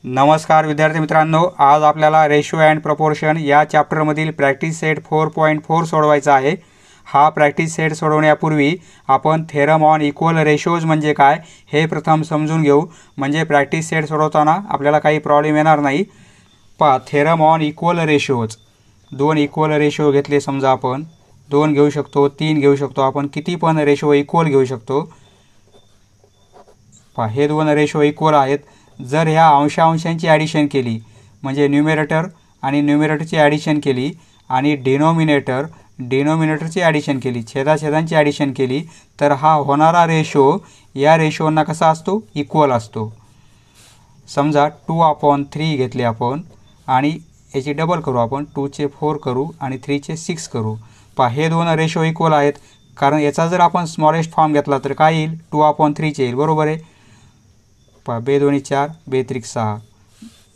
नमस्कार विद्यार्थी मित्रांनो, आज आपल्याला रेशो अँड प्रपोर्शन या चॅप्टरमधील प्रॅक्टिस सेट 4.4 सोडवायचा आहे। हा प्रॅक्टिस सेट सोडवण्यापूर्वी आपण थेरम ऑन इक्वल रेशोज म्हणजे काय हे प्रथम समजून घेऊ, म्हणजे प्रॅक्टिस सेट सोडवताना आपल्याला काही प्रॉब्लेम येणार नाही। थेरम ऑन इक्वल रेशोज, दोन इक्वल रेशो घेतले, समजा आपण 2 घेऊ शकतो, 3 घेऊ शकतो, आपण किती पण रेशो इक्वल घेऊ शकतो। हे दोन रेशो इक्वल आहेत। जर ह्या अंशांची ॲडिशन केली, म्हणजे न्यूमरेटर आणि न्यूमरेटरची ॲडिशन केली आणि डिनोमिनेटरची ॲडिशन केली, छेदाछेदांची ॲडिशन केली, तर हा होणारा रेशो या रेशोंना कसा असतो, इक्वल असतो। समजा 2/3 घेतले आपण आणि याची डबल करू, आपण 2 चे 4 करू आणि 3 चे 6 करू। हे दोन रेशो इक्वल आहेत, कारण याचा जर आपण स्मॉलेस्ट फॉर्म घेतला तर काय येईल, 2/3 येईल, बरोबर आहे। 2 2 4 2 3 6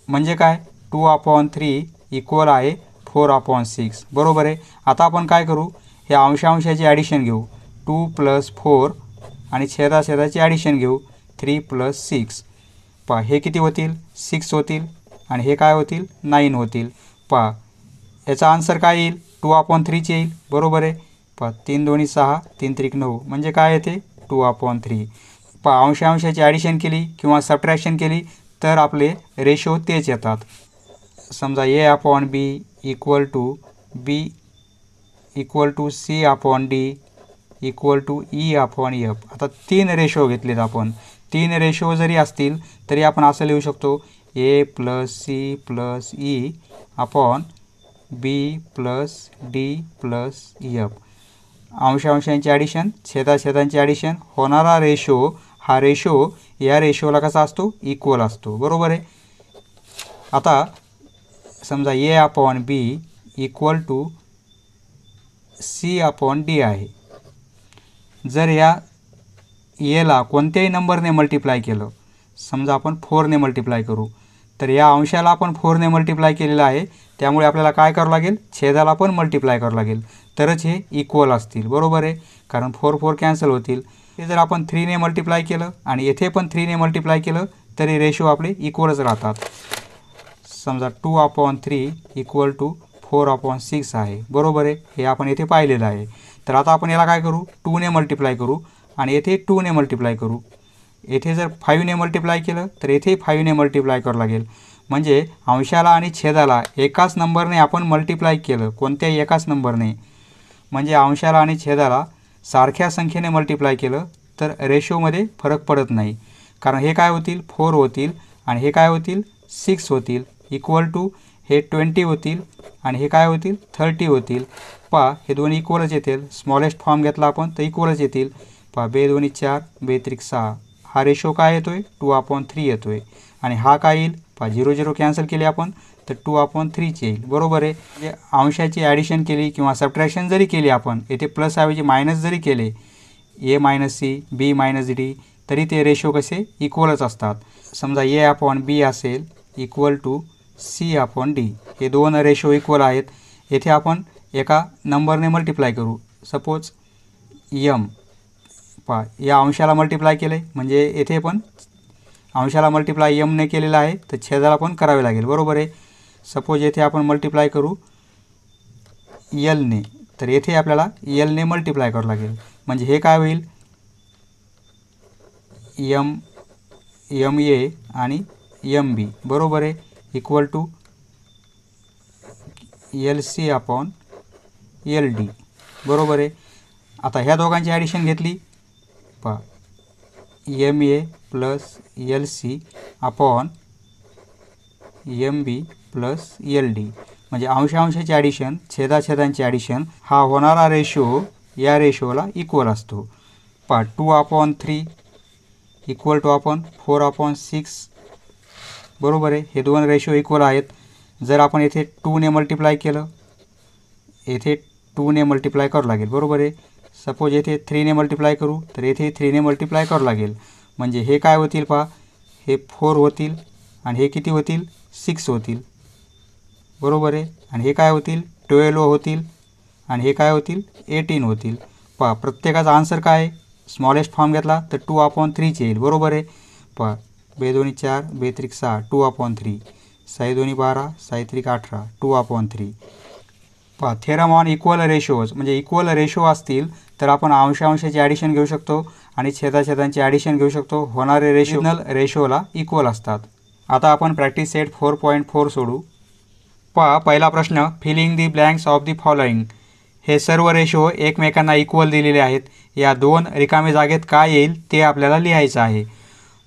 म्हणजे काय, 2/3 इक्वल आहे 4/6, बरोबर आहे। आता आपण काय करू, हे अंशाची ॲडिशन घेऊ, 2 + 4 आणि छेदाछेदाची ॲडिशन घेऊ, 3 + 6। हे किती होतील, 6 होतील आणि हे काय होतील, 9 होतील। याचा आन्सर काय येईल, 2/3 येईल, बरोबर आहे। 3 2 6 3 3 9 म्हणजे काय येते, 2/3। अंशाची ॲडिशन केली किंवा सबट्रॅक्शन केली तर आपले रेशो तेच येतात। समजा A/B equal to B equal to C/D equal to E/F। आता 3 रेशो घेतलेत आपण, 3 रेशो जरी असतील तरी आपण असं लिहू शकतो, A + C + E/B + D + F। अंशांची addition, छेदाछेदांची addition, होणारा रेशो, हा रेशो या रेशोला कसा असतो, इक्वल असतो, बरोबर आहे। आता समजा A/B इक्वल टू C/D आहे। जर या Aला कोणत्याही नंबरने मल्टिप्लाय केलं, समजा आपण 4ने मल्टिप्लाय करू, तर या अंशाला आपण 4ने मल्टिप्लाय केलेलं आहे, त्यामुळे आपल्याला काय करावं लागेल, छेदाला पण मल्टिप्लाय करावं लागेल, तरच हे इक्वल असतील, बरोबर आहे। कारण 4 4 कॅन्सल होतील। हे जर आपण 3ने मल्टिप्लाय केलं आणि येथे पण 3ने मल्टिप्लाय केलं तरी रेशो आपले इक्वलच राहतात। समजा 2/3 इक्वल टू 4/6 आहे, बरोबर आहे, हे आपण येथे पाहिलेलं आहे। तर आता आपण याला काय करू, 2ने मल्टिप्लाय करू आणि येथे 2ने मल्टिप्लाय करू। येथे जर 5ने मल्टिप्लाय केलं तर येथे 5ने मल्टिप्लाय करावं लागेल, म्हणजे अंशाला आणि छेदाला एकाच नंबरने आपण मल्टिप्लाय केलं, कोणत्याही एकाच नंबरने, म्हणजे अंशाला आणि छेदाला सारख्या संख्येने मल्टिप्लाय केलं तर रेशोमध्ये फरक पडत नाही। कारण हे काय होतील, 4 होतील आणि हे काय होतील, 6 होतील, इक्वल टू हे 20 होतील आणि हे काय होतील, 30 होतील। हे दोन इक्वलच येतील, स्मॉलेस्ट फॉर्म घेतला आपण तर इक्वलच येतील। 2 2 4 2 3 6 हा रेशो काय येतोय, 2/3 येतोय आणि हा काय येईल, 0 0 कॅन्सल केले आपण तर 2/3 येईल, बरोबर आहे। म्हणजे अंशाची ॲडिशन केली किंवा सबट्रॅक्शन जरी केली आपण, येथे प्लस ऐवजी मायनस जरी केले, A - C B - D, तरी ते रेशो कसे इक्वलच असतात। समजा A/B असेल इक्वल टू C/D, हे दोन रेशो इक्वल आहेत। येथे आपण एका नंबरने मल्टिप्लाय करू, सपोज M। या अंशाला मल्टिप्लाय केले, म्हणजे येथे पण अंशाला मल्टिप्लाय M ने केलेला आहे, तर छेदाला पण करावे लागेल, बरोबर आहे। सपोज येथे आपण मल्टिप्लाय करू L ने, तर येथे आपल्याला L ने मल्टिप्लाय करावं लागेल, म्हणजे हे काय होईल, MA आणि MB, बरोबर आहे, इक्वल टू LC/LD, बरोबर आहे। आता ह्या दोघांची ॲडिशन घेतली, MA + LC/MB + LD, म्हणजे अंशाची ॲडिशन, छेदाछेदांची ॲडिशन, हा होणारा रेशो या रेशोला इक्वल असतो। 2/3 इक्वल टू आपण 4/6, बरोबर आहे, हे दोन रेशो इक्वल आहेत। जर आपण येथे 2ने मल्टिप्लाय केलं, येथे 2ने मल्टिप्लाय करावं लागेल, बरोबर आहे। सपोज येथे 3ने मल्टिप्लाय करू तर येथे 3ने मल्टिप्लाय करावं लागेल, म्हणजे हे काय होतील, हे 4 होतील आणि हे किती होतील, 6 होतील, बरोबर आहे, आणि हे काय होतील, 12 होतील आणि हे काय होतील, 18 होतील। प्रत्येकाचा आन्सर काय आहे, स्मॉलेस्ट फॉर्म घेतला तर 2/3 येईल, बरोबर आहे। बेदोनी 4 बेत्रिक 6 2/3 साई 12 साई 18 2/3. पहा थेरम ऑन इक्वल रेशोज म्हणजे इक्वल रेशो असतील तर आपण अंशांशाची ॲडिशन घेऊ शकतो आणि छेदाछेदांची ॲडिशन घेऊ शकतो. होणारे रेशोला इक्वल असतात. आता आपण प्रॅक्टिस सेट 4.4 सोडू. पहा पहिला प्रश्न, filling the blanks of the following. हे सर्व रेशो एकमेकांना इक्वल दिलेले आहेत. या दोन रिकामे जागेत काय येईल ते आपल्याला लिहायचं आहे.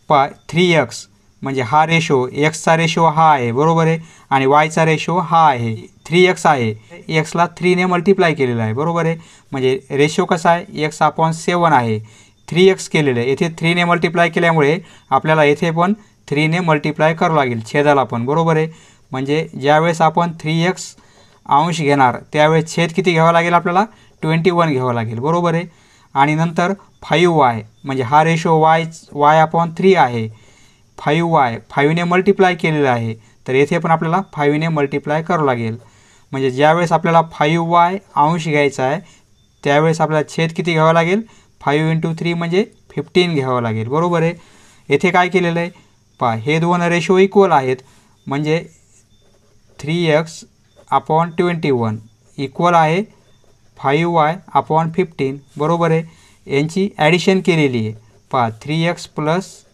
पहा 3x म्हणजे हा रेशो, एक्सचा रेशो हा आहे बरोबर आहे आणि वायचा रेशो हा आहे. 3x आहे, एक्सला 3ने मल्टिप्लाय केलेला आहे बरोबर आहे. म्हणजे रेशो कसा आहे, x/7 आहे. 3x केलेलं आहे, येथे 3ने मल्टिप्लाय केल्यामुळे आपल्याला येथे पण 3ने मल्टिप्लाय करावं लागेल छेदाला पण बरोबर आहे. म्हणजे ज्यावेळेस आपण 3x अंश घेणार त्यावेळेस छेद किती घ्यावा लागेल आपल्याला, 21 घ्यावं लागेल बरोबर आहे. आणि नंतर 5y म्हणजे हा रेशो y/3 आहे. 5y 5ने मल्टिप्लाय केलेलं आहे तर येथे पण आपल्याला 5ने मल्टिप्लाय करावं लागेल. म्हणजे ज्यावेळेस आपल्याला 5y अंश घ्यायचा आहे त्यावेळेस आपल्याला छेद किती घ्यावा लागेल, 5 × 3 म्हणजे 15 घ्यावं लागेल बरोबर आहे. येथे काय केलेलं आहे पहा, हे दोन रेशो इक्वल आहेत म्हणजे 3x/21 इक्वल आहे 5y/15 बरोबर आहे. यांची ॲडिशन केलेली आहे. पहा 3x +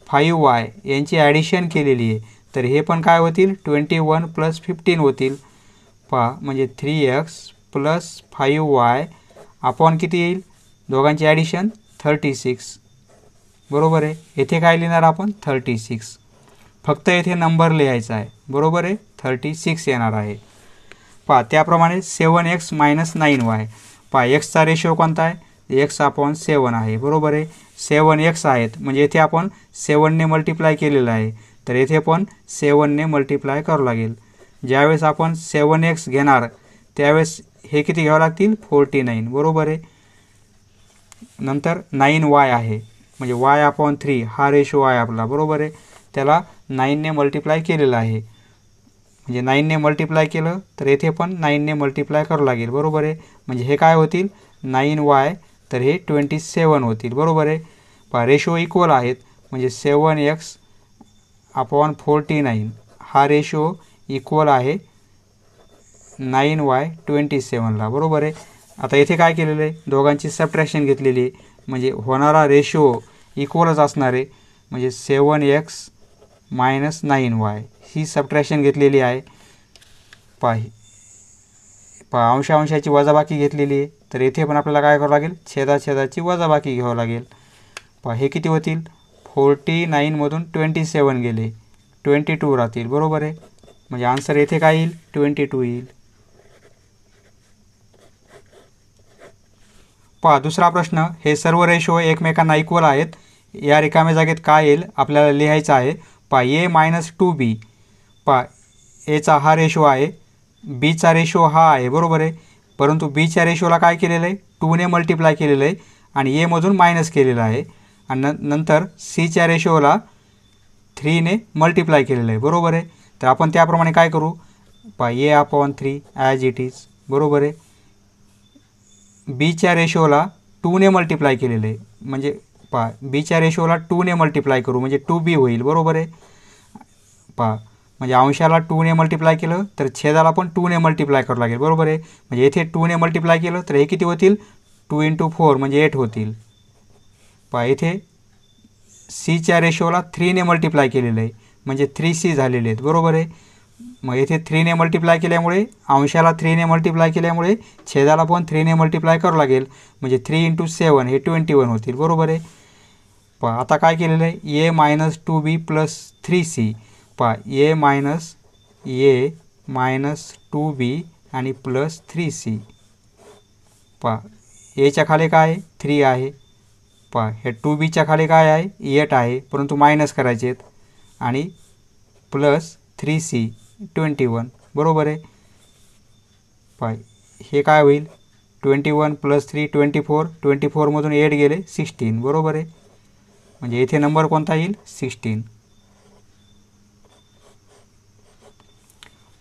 5y यांची ॲडिशन केलेली आहे तर हे पण काय होतील, 21 + 15 होतील. पहा म्हणजे 3x + 5y आपण किती येईल, दोघांची ॲडिशन 36 बरोबर आहे. येथे काय लिहिणार आपण, 36. फक्त येथे नंबर लिहायचा आहे बरोबर आहे, 36 येणार आहे. पहा त्याप्रमाणे 7x - 9y. पहा एक्सचा रेशो कोणता आहे, x/7 आहे बरोबर आहे. 7x आहेत म्हणजे येथे आपण 7ने मल्टिप्लाय केलेलं आहे तर येथे पण 7ने मल्टिप्लाय करावं लागेल. ज्यावेळेस आपण 7x घेणार त्यावेळेस हे किती घ्यावं लागतील, 49 बरोबर आहे. नंतर 9y आहे म्हणजे y/3 हा रेशो आहे आपला बरोबर आहे. त्याला 9ने मल्टिप्लाय केलेलं आहे म्हणजे 9ने मल्टिप्लाय केलं तर येथे पण 9ने मल्टिप्लाय करावं लागेल बरोबर आहे. म्हणजे हे काय होतील, 9y तर हे 27 होतील बरोबर आहे. पहा रेशो इक्वल आहेत म्हणजे 7x/49 हा रेशो इक्वल आहे 9y/27ला बरोबर आहे. आता येथे काय केलेलं आहे, दोघांची सबट्रॅक्शन घेतलेली आहे म्हणजे होणारा रेशो इक्वलच असणार आहे. म्हणजे 7x - 9y ही सबट्रॅक्शन घेतलेली आहे. पहा अंशाची वजाबाकी घेतलेली आहे तर येथे पण आपल्याला काय करावं लागेल, छेदाची वजाबाकी घ्यावं लागेल. पहा हे किती होतील, 49मधून 27 गेले 22 राहतील बरोबर आहे. म्हणजे आन्सर येथे काय येईल, 22 येईल. पहा दुसरा प्रश्न, हे सर्व रेशो एकमेकांना इक्वल आहेत. या रिकाम्या जागेत काय येईल आपल्याला लिहायचं आहे. पहा a - 2b. पहा एचा हा रेशो आहे, बीचा रेशो हा आहे बरोबर आहे. परंतु बीच्या रेशोला काय केलेलं आहे, 2ने मल्टिप्लाय केलेलं आहे आणि एमधून मायनस केलेलं आहे. आणि नंतर सीच्या रेशोला 3ने मल्टिप्लाय केलेलं आहे बरोबर आहे. तर आपण त्याप्रमाणे काय करू, पहा a/3 ॲज इट इज बरोबर आहे. बीच्या रेशोला 2ने मल्टिप्लाय केलेलं आहे म्हणजे पहा बीच्या रेशोला 2ने मल्टिप्लाय करू म्हणजे 2b होईल बरोबर आहे. पहा म्हणजे अंशाला 2ने मल्टिप्लाय केलं तर छेदाला पण 2ने मल्टिप्लाय करावं लागेल बरोबर आहे. म्हणजे येथे 2ने मल्टिप्लाय केलं तर हे किती होतील, 2 × 4 म्हणजे 8 होतील. पहा येथे सीच्या रेशोला 3ने मल्टिप्लाय केलेलं आहे म्हणजे 3c झालेले आहेत बरोबर आहे. मग येथे 3ने मल्टिप्लाय केल्यामुळे अंशाला 3ने मल्टिप्लाय केल्यामुळे छेदाला पण 3ने मल्टिप्लाय करावं लागेल म्हणजे 3 × 7 हे 21 होतील बरोबर आहे. पहा आता काय केलेलं आहे, a - 2b + 3c. पहा a - 2b आणि प्लस 3c. पहा एच्या खाली काय आहे, 3 आहे. पहा हे 2bच्या खाली काय आहे, 8 आहे परंतु मायनस करायचे आहेत आणि प्लस 3c 21 बरोबर आहे. पहा हे काय होईल, 21 + 3 24, 24मधून 8 गेले 16 बरोबर आहे. म्हणजे येथे नंबर कोणता येईल, 16.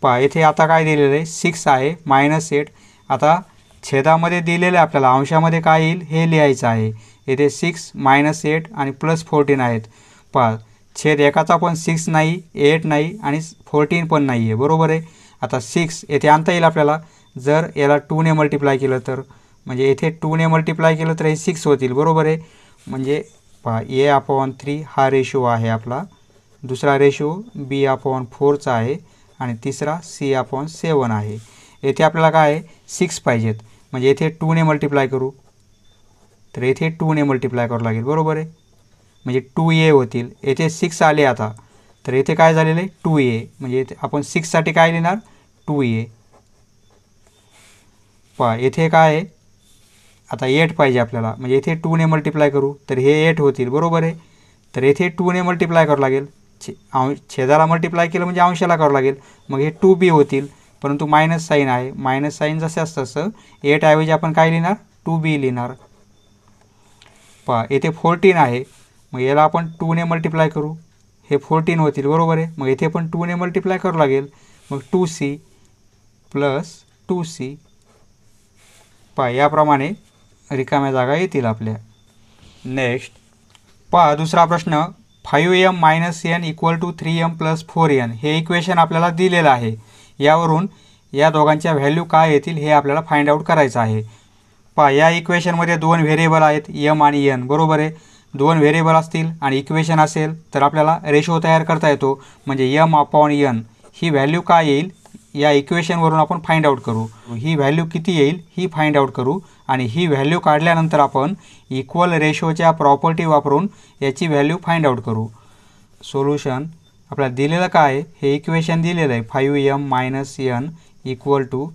पहा येथे आता काय दिलेलं आहे, 6 आहे -8. आता छेदामध्ये दिलेलं आहे आपल्याला, अंशामध्ये काय येईल हे लिहायचं आहे. येथे 6 - 8 आणि +14 आहेत. पहा छेद एकाचा पण 6 नाही, 8 नाही आणि 14 पण नाही आहे, बरोबर आहे. आता 6 येथे आणता येईल आपल्याला. जर याला 2 ने मल्टिप्लाय केलं तर, म्हणजे येथे 2 ने मल्टिप्लाय केलं तर हे 6 होतील, बरोबर आहे. म्हणजे पहा A/3 हा रेशो आहे आपला. दुसरा रेशो B/4चा आहे आणि तिसरा C/7 आहे. येथे आपल्याला काय आहे 6 पाहिजेत, म्हणजे येथे 2 ने मल्टिप्लाय करू, तर येथे 2 ने मल्टिप्लाय करावं लागेल, बरोबर आहे. म्हणजे 2A होतील. येथे 6 आले आता, तर येथे काय झालेलं आहे 2A, म्हणजे आपण 6साठी काय लिहिणार 2A. पहा येथे काय आहे आता 8 पाहिजे आपल्याला, म्हणजे येथे 2 ने मल्टिप्लाय करू तर हे 8 होतील, बरोबर आहे. तर येथे 2 ने मल्टिप्लाय करावं लागेल. छेदाला मल्टिप्लाय केलं म्हणजे अंशाला करावं लागेल, मग हे 2B होतील. परंतु मायनस साईन आहे, मायनस साईन जसं असतं तसं 8 ऐवजी आपण काय लिहिणार 2B लिहिणार. पहा येथे 14 आहे, मग याला आपण 2 ने मल्टिप्लाय करू, हे 14 होतील, बरोबर आहे. मग येथे पण 2 ने मल्टिप्लाय करावं लागेल, मग 2C प्लस 2C. पहा याप्रमाणे रिकाम्या जागा येतील आपल्या. नेक्स्ट पहा दुसरा प्रश्न, 5m - n = 3m + 4n हे इक्वेशन आपल्याला दिलेलं आहे. यावरून या दोघांच्या व्हॅल्यू काय येतील हे आपल्याला फाइंड आउट करायचं आहे. पहा या इक्वेशनमध्ये 2 व्हेरिएबल आहेत m आणि n, बरोबर आहे. 2 व्हेरिएबल असतील आणि इक्वेशन असेल तर आपल्याला रेशो तयार करता येतो. म्हणजे m/n ही व्हॅल्यू काय येईल या इक्वेशनवरून आपण फाइंड आउट करू. ही व्हॅल्यू किती येईल ही फाइंड आउट करू आणि ही व्हॅल्यू काढल्यानंतर आपण इक्वल रेशोच्या प्रॉपर्टी वापरून याची व्हॅल्यू फाइंड आउट करू. सोल्युशन आपल्याला दिलेलं काय आहे, हे इक्वेशन दिलेलं आहे 5m - n =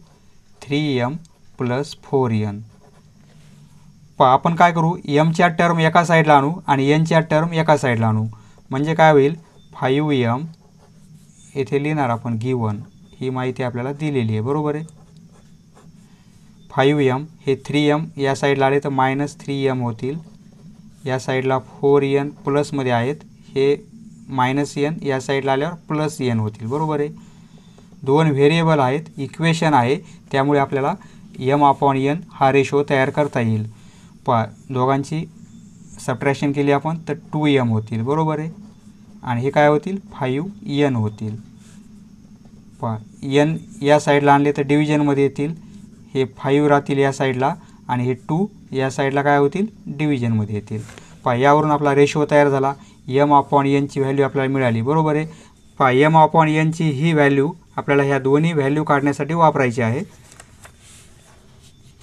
3m + 4n. पहा आपण काय करू, mच्या टर्म एका साईडला आणू आणि nच्या टर्म एका साईडला आणू. म्हणजे काय होईल 5m येथे लिहिणार आपण गिवन, ही माहिती आपल्याला दिलेली आहे, बरोबर आहे. 5m हे 3m या साईडला आले तर -3m होतील, या साईडला 4n प्लसमध्ये आहेत, हे -n या साईडला आल्यावर +n होतील, बरोबर आहे. 2 व्हेरिएबल आहेत, इक्वेशन आहे, त्यामुळे आपल्याला m/n हा रेशो तयार करता येईल. पहा दोघांची सबट्रॅक्शन केली आपण तर 2m होतील, बरोबर आहे. आणि हे काय होतील 5n होतील. पहा n या साईडला आणले तर डिव्हिजनमध्ये येतील, हे 5 राहतील या साईडला आणि हे 2 या साईडला काय होतील डिव्हिजनमध्ये येतील. पहा यावरून आपला रेशो तयार झाला, m/n ची व्हॅल्यू आपल्याला मिळाली, बरोबर आहे. पहा m/n ची ही व्हॅल्यू आपल्याला ह्या दोन्ही व्हॅल्यू काढण्यासाठी वापरायची आहे.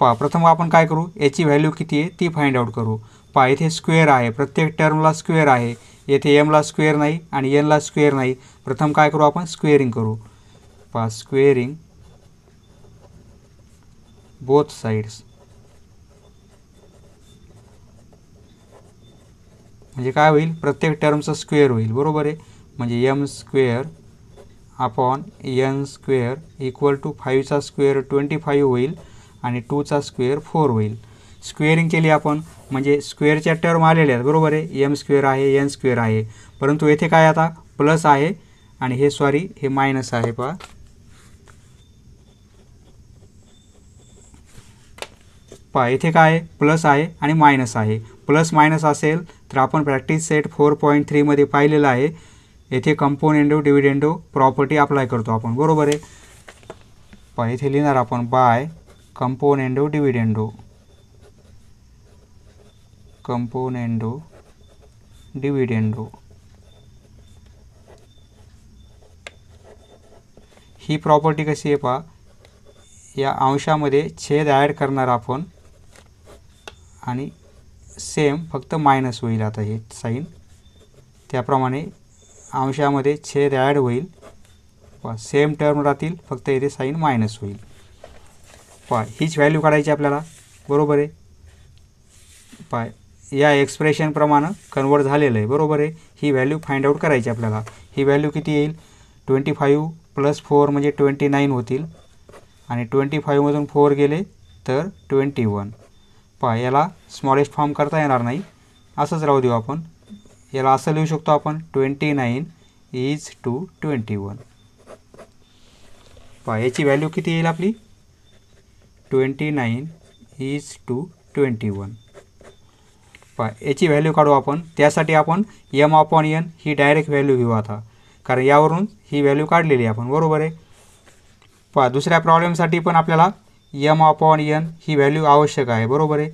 पहा प्रथम आपण काय करू, याची व्हॅल्यू किती आहे ती फाइंड आउट करू. पहा इथे स्क्वेअर आहे, प्रत्येक टर्मला स्क्वेअर आहे, येथे mला स्क्वेअर नाही आणि nला स्क्वेअर नाही. प्रथम काय करू आपण स्क्वेअरिंग करू. पहा स्क्वेअरिंग बोथ साइड्स, म्हणजे काय होईल प्रत्येक टर्मचं स्क्वेअर होईल, बरोबर आहे. म्हणजे m² / n² = 5चा स्क्वेअर 25 होईल आणि 2चा स्क्वेअर 4 होईल. स्क्वेअरिंग केली आपण म्हणजे स्क्वेअरच्या टर्म आलेल्या आहेत, बरोबर आहे. m² आहे, n² आहे, परंतु येथे काय आता प्लस आहे आणि हे सॉरी हे मायनस आहे. पहा पहा येथे काय आहे प्लस आहे आणि मायनस आहे. प्लस मायनस असेल तर आपण प्रॅक्टिस सेट 4.3 मध्ये पाहिलेलं आहे, येथे कंपोनेंडो डिव्हिडेंडो प्रॉपर्टी अप्लाय करतो आपण, बरोबर आहे. पहा येथे लिहिणार आपण बाय कंपोनेंडो डिव्हिडेंडो, कंपोनेंडो डिव्हिडेंडो. ही प्रॉपर्टी कशी आहे पहा, या अंशामध्ये छेद ॲड करणार आपण आणि सेम फक्त मायनस होईल. आता हे साईन त्याप्रमाणे अंशामध्ये छेद ॲड होईल, पहा सेम टर्म राहतील, फक्त इथे साईन मायनस होईल. पहा हीच व्हॅल्यू काढायची आपल्याला, बरोबर आहे. पहा या एक्सप्रेशनप्रमाणे कन्वर्ट झालेलं आहे, बरोबर आहे. ही व्हॅल्यू फाइंड आउट करायची आपल्याला. ही व्हॅल्यू किती येईल 25 + 4 म्हणजे 29 होतील आणि 25 मधून 4 गेले तर 21. पहा याला स्मॉलेस्ट फॉर्म करता येणार नाही, असंच राहू देऊ आपण. याला असं लिहू शकतो आपण 29 = 21. पहा याची व्हॅल्यू किती येईल आपली 29 = 21. याची व्हॅल्यू काढू आपण. त्यासाठी आपण m/n ही डायरेक्ट व्हॅल्यू घेऊ आता, कारण यावरून ही व्हॅल्यू काढलेली आहे आपण, बरोबर आहे. दुसऱ्या प्रॉब्लेमसाठी पण आपल्याला m/n ही व्हॅल्यू आवश्यक आहे, बरोबर आहे.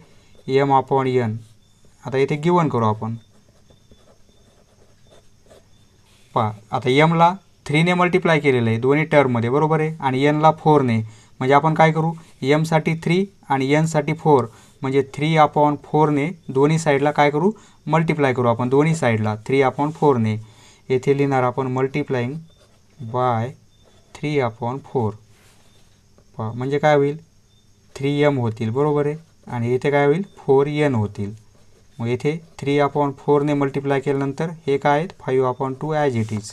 m/n आता इथे गिवन करू आपण. आता mला 3ने मल्टिप्लाय केलेलं आहे दोन्ही टर्ममध्ये, बरोबर आहे. आणि nला 4ने, म्हणजे आपण काय करू, mसाठी 3 आणि nसाठी 4, म्हणजे 3/4ने दोन्ही साईडला काय करू, मल्टिप्लाय करू आपण दोन्ही साईडला 3/4ने. येथे लिहिणार आपण मल्टिप्लाइंग बाय 3/4. म्हणजे काय होईल, 3m होतील, बरोबर आहे. आणि इथे काय होईल, 4n होतील. मग इथे 3/4ने मल्टिप्लाय केल्यानंतर हे काय आहेत, 5/2 ॲज इट इज.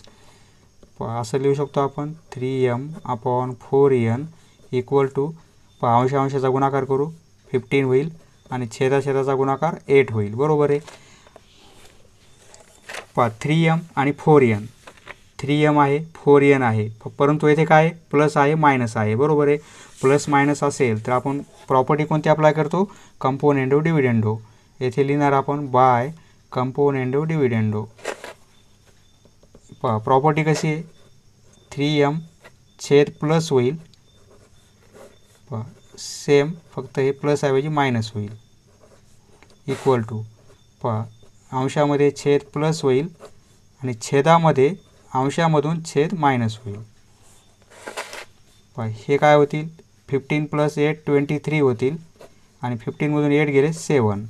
असं लिहू शकतो आपण 3m/4n इक्वल टू अंशाचा गुणाकार करू 15 होईल आणि छेदाचा गुणाकार 8 होईल, बरोबर आहे. 3m आणि 4n, 3m आहे 4n आहे, परंतु येथे काय प्लस आहे मायनस आहे, बरोबर आहे. प्लस मायनस असेल तर आपण प्रॉपर्टी कोणती अप्लाय करतो, कंपोनेंडो डिव्हिडेंडो. येथे लिहिणार आपण बाय कंपोनेंडो डिव्हिडेंडो. प्रॉपर्टी कशी आहे, 3m छेद प्लस होईल, सेम फक्त हे प्लस ऐवजी मायनस होईल, इक्वल टू अंशामध्ये छेद प्लस होईल आणि छेदामध्ये अंशामधून छेद मायनस होईल. हे काय होतील, 15 + 8 23 होतील आणि 15मधून 8 गेले 7.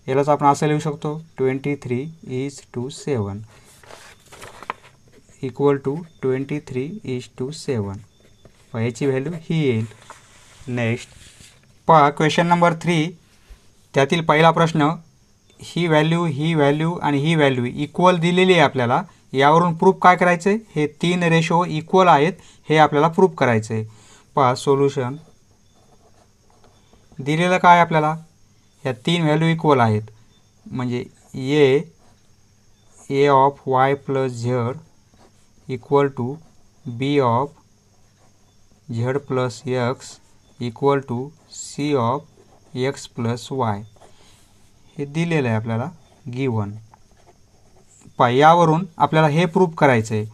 यालाच आपण असं लिहू शकतो 23:7 इक्वल टू 23:7. याची व्हॅल्यू ही येईल. नेक्स्ट क्वेश्चन नंबर 3, त्यातील पहिला प्रश्न, ही व्हॅल्यू आणि ही व्हॅल्यू इक्वल दिलेली आहे आपल्याला. यावरून प्रूफ काय करायचं आहे, हे 3 रेशो इक्वल आहेत हे आपल्याला प्रूफ करायचं आहे. सोल्युशन दिलेलं काय आपल्याला, ह्या 3 व्हॅल्यू इक्वल आहेत, म्हणजे a of y + z equal to b of z + x equal to c of x + y. हे दिलेलं आहे आपल्याला गिवन. यावरून आपल्याला हे प्रूफ करायचं आहे.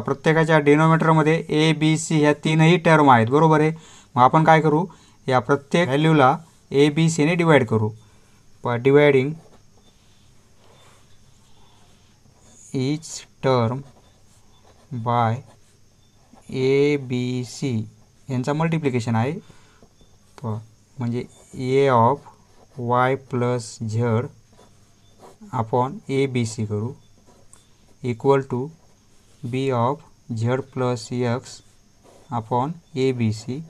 प्रत्येकाच्या डिनोमिनेटरमध्ये a b c ह्या 3ही टर्म आहेत, बरोबर आहे. मग आपण काय करू, या प्रत्येक व्हॅल्यूला a b c ने डिवाइड करू. Dividing each term by a b c यांचा मल्टिप्लिकेशन आहे. म्हणजे a of y + z upon a b c करू equal to b of z + x upon a b c.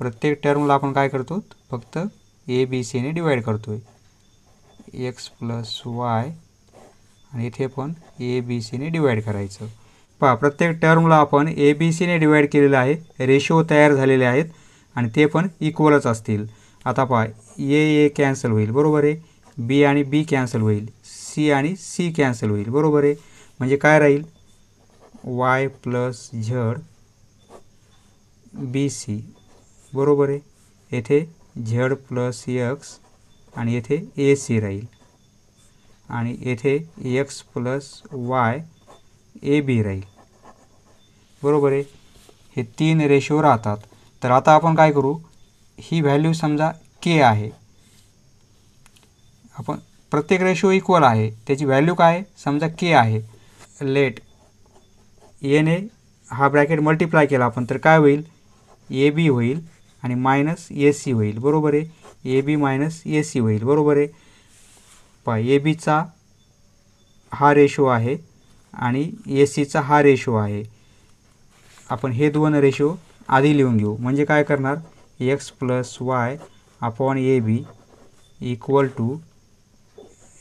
प्रत्येक टर्मला आपण काय करतो, फक्त a b c ने डिवाइड करतो आहे, x + y आणि इथे पण a b c ने डिवाइड करायचं. प्रत्येक टर्मला आपण a b c ने डिवाइड केलेलं आहे, रेशो तयार झालेले आहेत आणि ते पण इक्वलच असतील. आता a कॅन्सल होईल, बरोबर आहे. b आणि b कॅन्सल होईल, c आणि c कॅन्सल होईल, बरोबर आहे. म्हणजे काय राहील, y + z b c, बरोबर आहे. येथे z + x आणि येथे a c राहील आणि येथे x + y a b राहील, बरोबर आहे. हे 3 रेशो राहतात. तर आता आपण काय करू, ही व्हॅल्यू समजा k आहे, आपण प्रत्येक रेशो इक्वल आहे, त्याची व्हॅल्यू काय समजा k आहे. लेट a ने हा ब्रॅकेट मल्टिप्लाय केला आपण तर काय होईल, a b होईल आणि मायनस a c होईल, बरोबर आहे. a b minus a c होईल, बरोबर आहे. a b चा हा रेशो आहे आणि a c चा हा रेशो आहे. आपण हे दोन रेशो आधी लिहून घेऊ. म्हणजे काय करणार, x + y upon a b equal to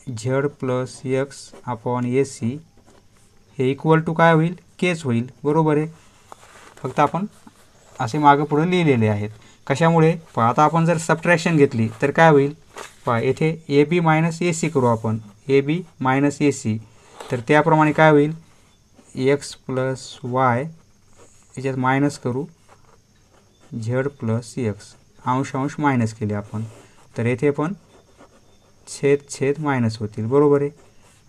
z + x upon a c. हे इक्वल टू काय होईल, केच होईल, बरोबर आहे. फक्त आपण असे मागं पुढे लिहिलेले आहेत. कशामुळे, आता आपण जर सबट्रॅक्शन घेतली तर काय होईल, येथे a b minus a c करू आपण, a b minus a c. तर त्याप्रमाणे काय होईल, x + y याच्यात मायनस करू z + x, अंश मायनस केले आपण. तर येथे पण छेद मायनस होतील, बरोबर आहे.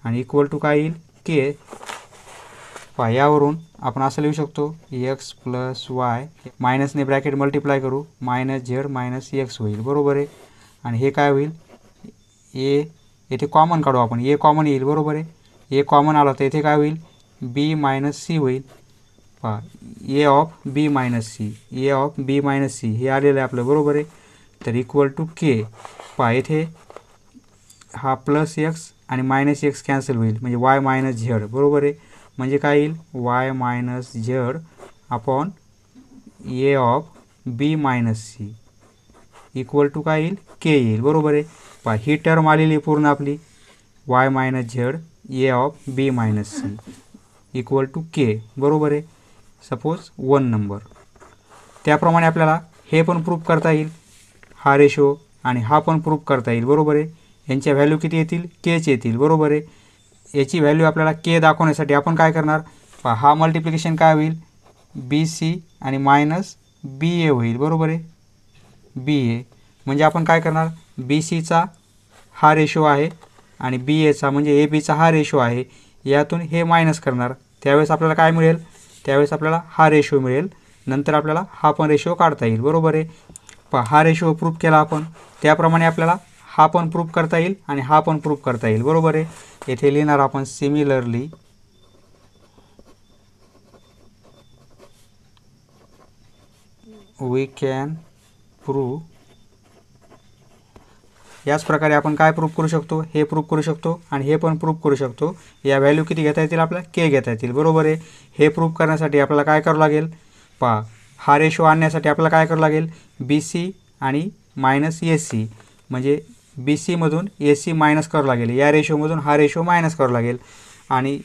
आणि इक्वल टू काय येईल के. पहा यावरून आपण असं लिहू शकतो एक्स प्लस वाय मायनसने ब्रॅकेट मल्टिप्लाय करू मायनस झेड मायनस एक्स होईल, बरोबर आहे. आणि हे काय होईल ए, येथे कॉमन काढू आपण, ए कॉमन येईल, बरोबर आहे. ए कॉमन आला तर येथे काय होईल बी मायनस सी होईल. पहा a of b minus c, a of b minus c हे आलेलं आहे आपलं, बरोबर आहे. तर इक्वल टू के. पहा येथे हा प्लस एक्स आणि मायनस एक्स कॅन्सल होईल म्हणजे वाय मायनस झेड, बरोबर आहे. म्हणजे काय येईल y minus z upon a of b minus c equal to काय येईल के येईल, बरोबर आहे. पहा ही टर्म आलेली पूर्ण आपली y minus z a of b minus c equal to k, बरोबर आहे. Suppose 1 number. त्याप्रमाणे आपल्याला हे पण प्रूफ करता येईल, हा रेशो आणि हा पण प्रूफ करता येईल, बरोबर आहे. यांच्या व्हॅल्यू किती येतील केच येतील, बरोबर आहे. याची व्हॅल्यू आपल्याला के दाखवण्यासाठी आपण काय करणार पहा हा मल्टिप्लिकेशन काय होईल बी सी आणि मायनस बी ए होईल, बरोबर आहे. बी ए म्हणजे आपण काय करणार बी सीचा हा रेशो आहे आणि बी एचा म्हणजे ए बीचा हा रेशो आहे, यातून हे मायनस करणार. त्यावेळेस आपल्याला काय मिळेल त्यावेळेस आपल्याला हा रेशो मिळेल. नंतर आपल्याला हा पण रेशो काढता येईल, बरोबर आहे. पहा हा रेशो प्रूफ केला आपण, त्याप्रमाणे आपल्याला हा पण प्रूफ करता येईल आणि हा पण प्रूफ करता येईल, बरोबर आहे. येथे लिहिणार आपण सिमिलरली वी कॅन प्रूव्ह. याच प्रकारे आपण काय प्रूफ करू शकतो हे प्रूफ करू शकतो आणि हे पण प्रूफ करू शकतो. या व्हॅल्यू किती घेता येतील आपल्याला के घेता येतील, बरोबर आहे. हे प्रूफ करण्यासाठी आपल्याला काय करावं लागेल पहा हा रेशो आणण्यासाठी आपल्याला काय करावं लागेल बी सी आणि मायनस ए सी म्हणजे बी सीमधून ए सी मायनस करावं लागेल, या रेशोमधून हा रेशो मायनस करावं लागेल. आणि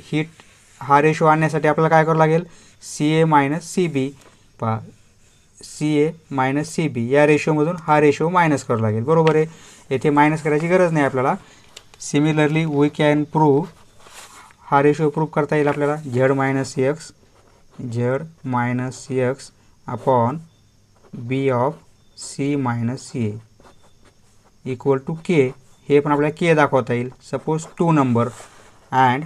हा रेशो आणण्यासाठी आपल्याला काय करावं लागेल सी ए मायनस सी बी. पहा सी ए मायनस सी बी या रेशोमधून हा रेशो मायनस करावं लागेल, बरोबर आहे. येथे मायनस करायची गरज नाही आपल्याला. सिमिलरली वी कॅन प्रूव्ह हा रेशो प्रूव्ह करता येईल आपल्याला z minus x upon b of c minus c a equal to k. हे पण आपल्याला के दाखवता येईल सपोज 2 नंबर. अँड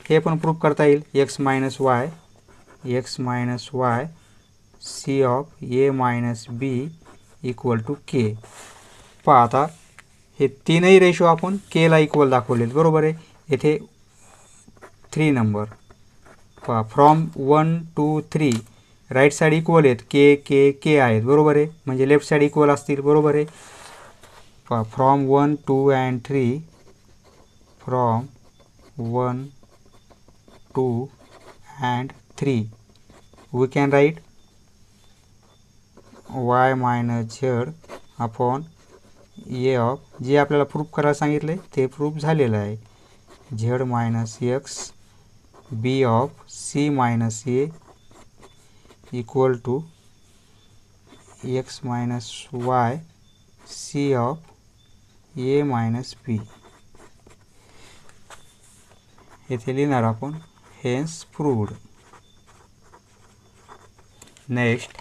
हे पण प्रूव्ह करता येईल x minus y c of a minus b equal to k. पहा आता हे तीनही रेशो आपण केला इक्वल दाखवलेत, बरोबर आहे. येथे 3 नंबर पहा from 1 to 3 right side equal आहेत के के के आहेत, बरोबर आहे. म्हणजे लेफ्ट साईड इक्वल असतील, बरोबर आहे. पहा from 1 2 and 3 from 1 2 and 3 we can write y minus z upon a of जे आपल्याला प्रूफ करायला सांगितले ते प्रूफ झालेलं आहे z minus x b of c minus a equal to x minus y c of a minus b. येथे लिहिणार आपण हेन्स प्रूव्ड. नेक्स्ट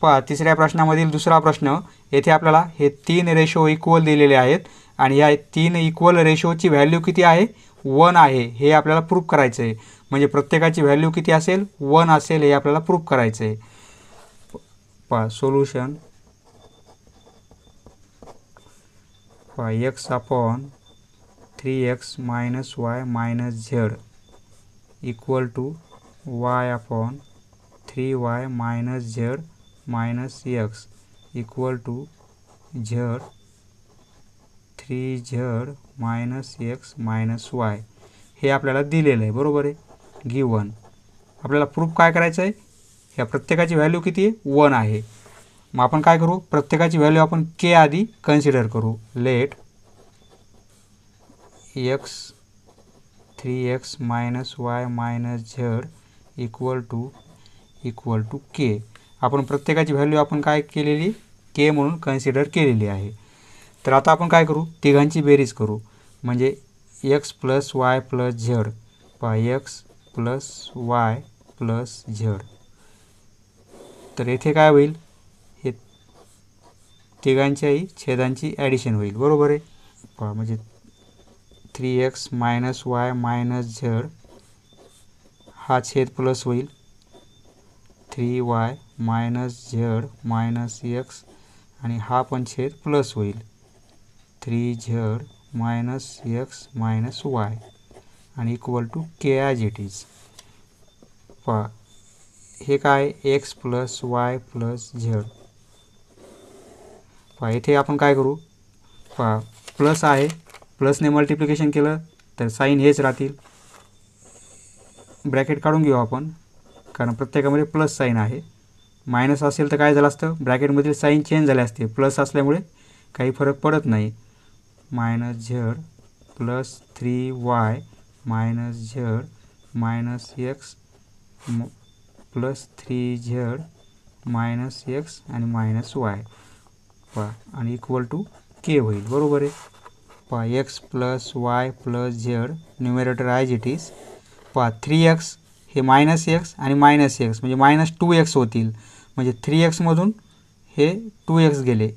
पहा तिसऱ्या प्रश्नामधील दुसरा प्रश्न. येथे आपल्याला हे 3 रेशो इक्वल दिलेले आहेत आणि या 3 इक्वल रेशोची व्हॅल्यू किती आहे 1 आहे हे आपल्याला प्रूफ करायचं आहे. म्हणजे प्रत्येकाची व्हॅल्यू किती असेल 1 असेल हे आपल्याला प्रूफ करायचं आहे. पहा सोल्युशन पहा x upon 3x minus y minus z equal to y upon 3y minus z minus x equal to z 3z minus x minus y हे आपल्याला दिलेलं आहे, बरोबर आहे. गिवन आपल्याला प्रूफ काय करायचं आहे ह्या प्रत्येकाची व्हॅल्यू किती आहे 1 आहे. मग आपण काय करू प्रत्येकाची व्हॅल्यू आपण के आधी कन्सिडर करू. Let x 3x minus y minus z equal to k. आपण प्रत्येकाची व्हॅल्यू आपण काय केलेली के म्हणून कन्सिडर केलेली आहे. तर आता आपण काय करू तिघांची बेरीज करू म्हणजे x plus y plus z. पहा x plus y plus z. तर येथे काय होईल हे तिघांच्याही छेदांची ॲडिशन होईल, बरोबर आहे. पहा म्हणजे 3x minus y minus Z हा छेद प्लस होईल 3y minus z minus x आणि हा पण छेद प्लस होईल 3z minus x minus y आणि equal to k as it is. पहा हे काय x plus y plus z. पहा इथे आपण काय करू, पहा प्लस आहे, प्लसने मल्टिप्लिकेशन केलं तर साईन हेच राहतील. ब्रॅकेट काढून घेऊ आपण कारण प्रत्येकामध्ये प्लस साईन आहे. मायनस असेल तर काय झालं असतं, ब्रॅकेटमधील साईन चेंज झाले असते. प्लस असल्यामुळे काही फरक पडत नाही. Minus Z plus 3y minus z minus x plus 3z minus x आणि मायनस वाय. पहा आणि इक्वल टू के होईल. बरोबर आहे. पहा x plus y plus Z numerator as it is. पहा 3x हे मायनस एक्स आणि मायनस एक्स म्हणजे मायनस 2x होतील. म्हणजे 3xमधून हे 2x गेले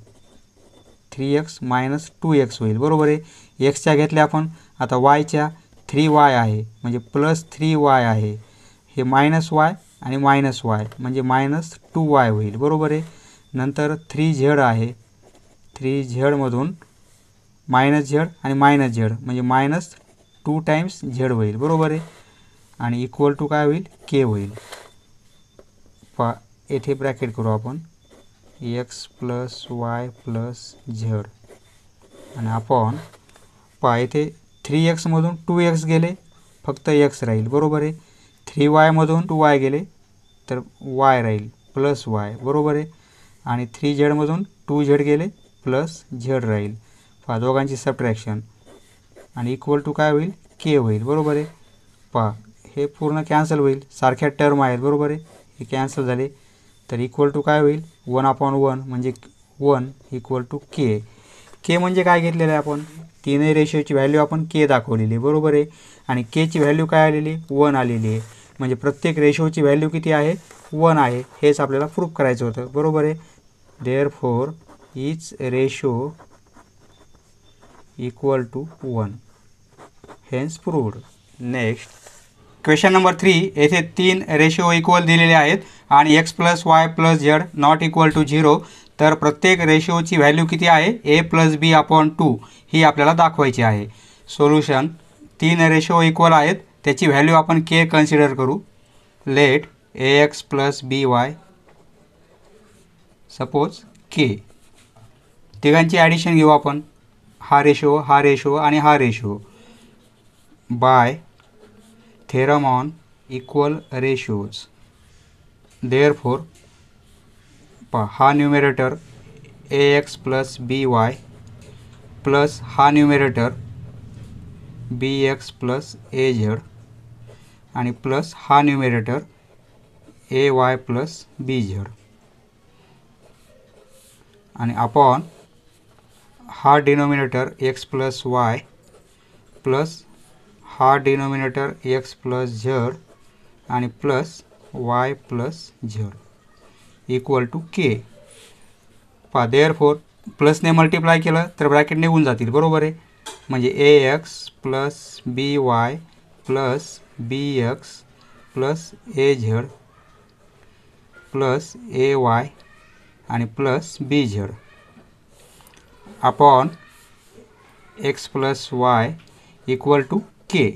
3x मायनस 2x होईल. बरोबर आहे. एक्सच्या घेतल्या आपण, आता वायच्या 3y आहे म्हणजे प्लस 3y आहे. हे मायनस वाय आणि मायनस वाय म्हणजे मायनस 2y होईल. बरोबर आहे. नंतर 3z आहे, 3zमधून मायनस झेड आणि मायनस झेड म्हणजे मायनस 2 टाइम्स झेड होईल. बरोबर आहे. आणि इक्वल टू काय होईल, के होईल. पहा येथे ब्रॅकेट करू आपण x plus y plus Z आणि आपण पहा येथे 3xमधून 2x गेले फक्त x राहील. बरोबर आहे. 3y मधून 2y गेले तर y राहील प्लस y. बरोबर आहे. आणि 3zमधून 2z गेले प्लस z राहील. पहा दोघांची सबट्रॅक्शन आणि इक्वल टू काय होईल, के होईल. बरोबर आहे. पहा हे पूर्ण कॅन्सल होईल, सारख्या टर्म आहेत. बरोबर आहे. हे कॅन्सल झाले तर इक्वल टू काय होईल 1/1 म्हणजे 1 इक्वल टू के. के म्हणजे काय घेतलेलं आहे आपण, तीनही रेशोची व्हॅल्यू आपण के दाखवलेली आहे. बरोबर आहे. आणि केची व्हॅल्यू काय आलेली 1 आलेली आहे. म्हणजे प्रत्येक रेशोची व्हॅल्यू किती आहे 1 आहे. हेच आपल्याला प्रूफ करायचं होतं. बरोबर आहे. Therefore each ratio equal to 1 hence proved. Next question number 3. येथे 3 रेशो इक्वल दिलेले आहेत आणि x plus y plus z not equal to 0. तर प्रत्येक रेशोची व्हॅल्यू किती आहे a प्लस बी अपॉन 2 ही आपल्याला दाखवायची आहे. सोल्युशन 3 रेशो इक्वल आहेत, त्याची व्हॅल्यू आपण के कन्सिडर करू. Let ax plus by suppose k. तिघांची ॲडिशन घेऊ आपण, हा रेशो आणि हा ratio by theorem on equal ratios. Therefore पहा हा numerator ax plus by plus हा न्यूमरेटर bx प्लस az आणि प्लस हा न्यूमरेटर ay प्लस bz आणि अपॉन हा denominator x plus y plus हा डिनोमिनेटर x प्लस z आणि plus y plus z equal to k. पहा therefore प्लसने multiply केलं तर ब्रॅकेट निघून जातील. बरोबर आहे. म्हणजे ax plus by plus bx plus az plus ay आणि plus bz upon x plus y equal to k.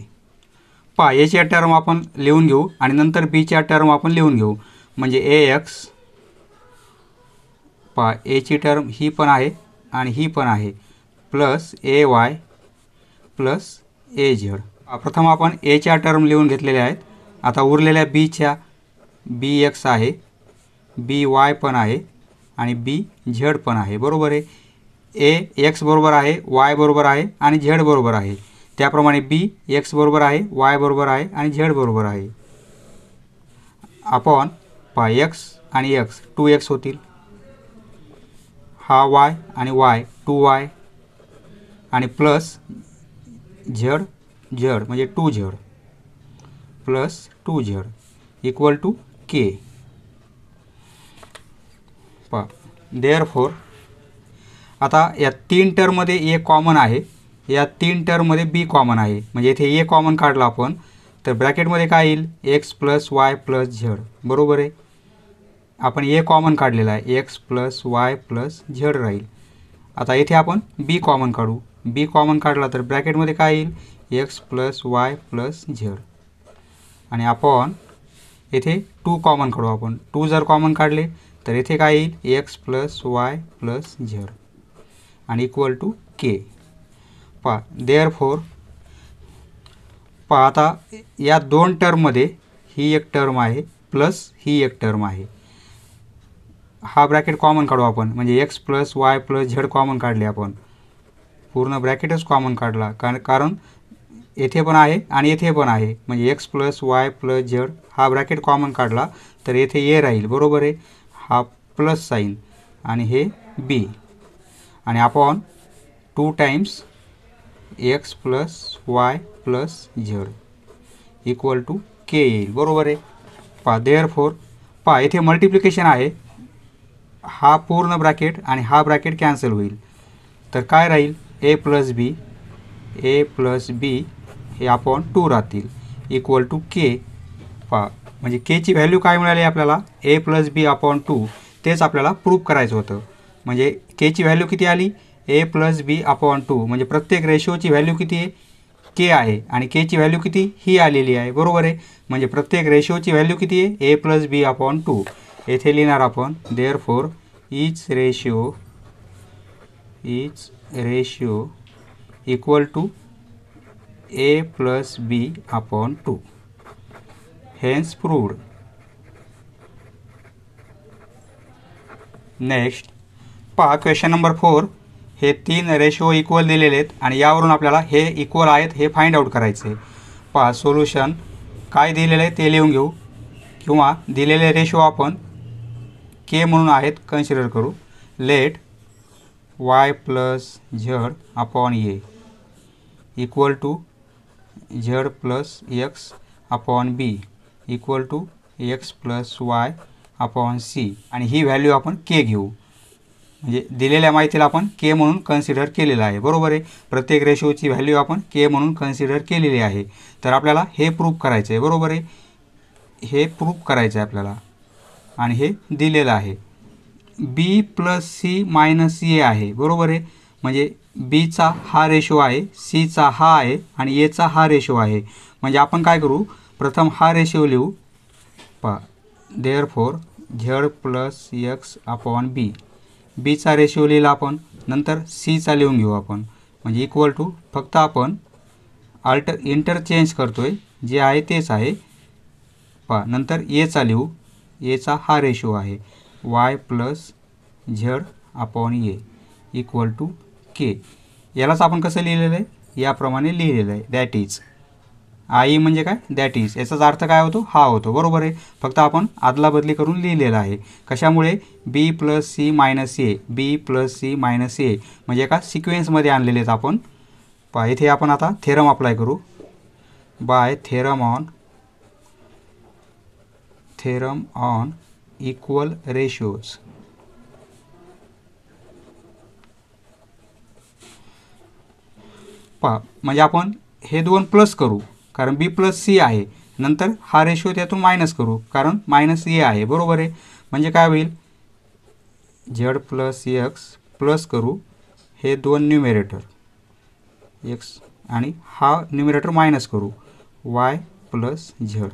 पहा याच्या टर्म आपण लिहून घेऊ आणि नंतर बीच्या टर्म आपण लिहून घेऊ. म्हणजे ax पहा एची टर्म ही पण आहे आणि ही पण आहे प्लस ay प्लस az. प्रथम आपण एच्या टर्म लिहून घेतलेल्या आहेत. आता उरलेल्या बीच्या bx आहे, by पण आहे आणि bz पण आहे. बरोबर आहे. x बरोबर आहे, y बरोबर आहे आणि z बरोबर आहे. त्याप्रमाणे b x बरोबर आहे, y बरोबर आहे आणि z बरोबर आहे. अपॉन पहा x आणि x 2x होतील, हा y आणि y 2y आणि प्लस z म्हणजे 2z plus 2z equal to k. पहा देअरफॉर आता या 3 टर्ममध्ये एक कॉमन आहे या 3 टर्ममध्ये बी कॉमन आहे, म्हणजे इथे ए कॉमन काढला आपण तर ब्रॅकेटमध्ये काय येईल x plus y plus Z. बरोबर आहे, आपण ए कॉमन काढलेला आहे, x plus y plus Z राहील. आता इथे आपण बी कॉमन काढू, बी कॉमन काढला तर ब्रॅकेटमध्ये काय येईल x plus y plus Z. आणि आपण येथे 2 कॉमन काढू, आपण 2 जर कॉमन काढले तर इथे काय येईल x plus y plus Z आणि इक्वल टू के. पहा देअरफॉर पहा आता या 2 टर्ममध्ये ही एक टर्म आहे प्लस ही एक टर्म आहे. हा ब्रॅकेट कॉमन काढू आपण, म्हणजे x plus y plus Z common काढले आपण, पूर्ण ब्रॅकेटच कॉमन काढला कारण येथे पण आहे आणि येथे पण आहे, म्हणजे x plus y plus Z हा ब्रॅकेट कॉमन काढला तर येथे ए राहील. बरोबर आहे, हा प्लस साईन आणि हे बी आणि आपण 2 times x plus y plus z equal to k येईल. बरोबर आहे. पहा देअरफॉर पहा इथे मल्टिप्लिकेशन आहे, हा पूर्ण ब्रॅकेट आणि हा ब्रॅकेट कॅन्सल होईल तर काय राहील ए प्लस बी हे आपण 2 राहतील इक्वल टू के. पहा म्हणजे केची व्हॅल्यू काय मिळाली आपल्याला ए प्लस बी अपॉन 2, तेच आपल्याला प्रूफ करायचं होतं. म्हणजे केची व्हॅल्यू किती आली ए प्लस बी अपॉन 2, म्हणजे प्रत्येक रेशोची व्हॅल्यू किती आहे के आहे आणि केची व्हॅल्यू किती ही आलेली आहे. बरोबर आहे, म्हणजे प्रत्येक रेशोची व्हॅल्यू किती आहे ए प्लस बी अपॉन 2. येथे लिहिणार आपण therefore each ratio equal to a plus b upon 2. Hence proved. Next पहा क्वेश्चन नंबर 4. हे 3 रेशो इक्वल दिलेले आहेत आणि यावरून आपल्याला हे इक्वल आहेत हे फाइंड आउट करायचे आहे. पहा सोल्युशन काय दिलेलं आहे ते लिहून घेऊ किंवा दिलेले रेशो आपण के म्हणून आहेत कन्सिडर करू. Let y plus z upon a equal to z plus x upon b equal to x plus y upon c आणि ही व्हॅल्यू आपण के घेऊ, म्हणजे दिलेल्या माहितीला आपण के म्हणून कन्सिडर केलेलं आहे. बरोबर आहे, प्रत्येक रेशोची व्हॅल्यू आपण के म्हणून कन्सिडर केलेली आहे. तर आपल्याला हे प्रूफ करायचं आहे. बरोबर आहे, हे प्रूफ करायचं आहे आपल्याला आणि हे दिलेलं आहे. बी प्लस सी मायनस ए आहे. बरोबर आहे, म्हणजे बीचा हा रेशो आहे, सीचा हा आहे आणि एचा हा रेशो आहे. म्हणजे आपण काय करू प्रथम हा रेशो लिहू. पहा therefore z plus x upon b, बीचा रेशो लिहिला आपण, नंतर सीचा लिहून घेऊ आपण, म्हणजे इक्वल टू फक्त आपण इंटरचेंज करतो आहे, जे आहे तेच आहे. पहा नंतर एचा लिहू, एचा हा रेशो आहे y plus z upon a equal to k. यालाच आपण कसं लिहिलेलं आहे याप्रमाणे लिहिलेलं आहे. दॅट इज आई म्हणजे काय दॅट इज, याचाच अर्थ काय होतो हा होतो. बरोबर आहे, फक्त आपण आदलाबदली करून लिहिलेलं आहे. कशामुळे बी प्लस सी मायनस ए, बी प्लस सी मायनस ए म्हणजे एका सिक्वेन्समध्ये आणलेले आहेत आपण. पहा इथे आपण आता थेरम अप्लाय करू. By theorem on equal ratios. पहा म्हणजे आपण हे 2 प्लस करू कारण बी प्लस सी आहे, नंतर हा रेशो त्यातून मायनस करू कारण मायनस ए आहे. बरोबर आहे, म्हणजे काय होईल झेड प्लस एक्स प्लस करू हे 2 न्यूमरेटर एक्स आणि हा न्यूमरेटर मायनस करू वाय प्लस झेड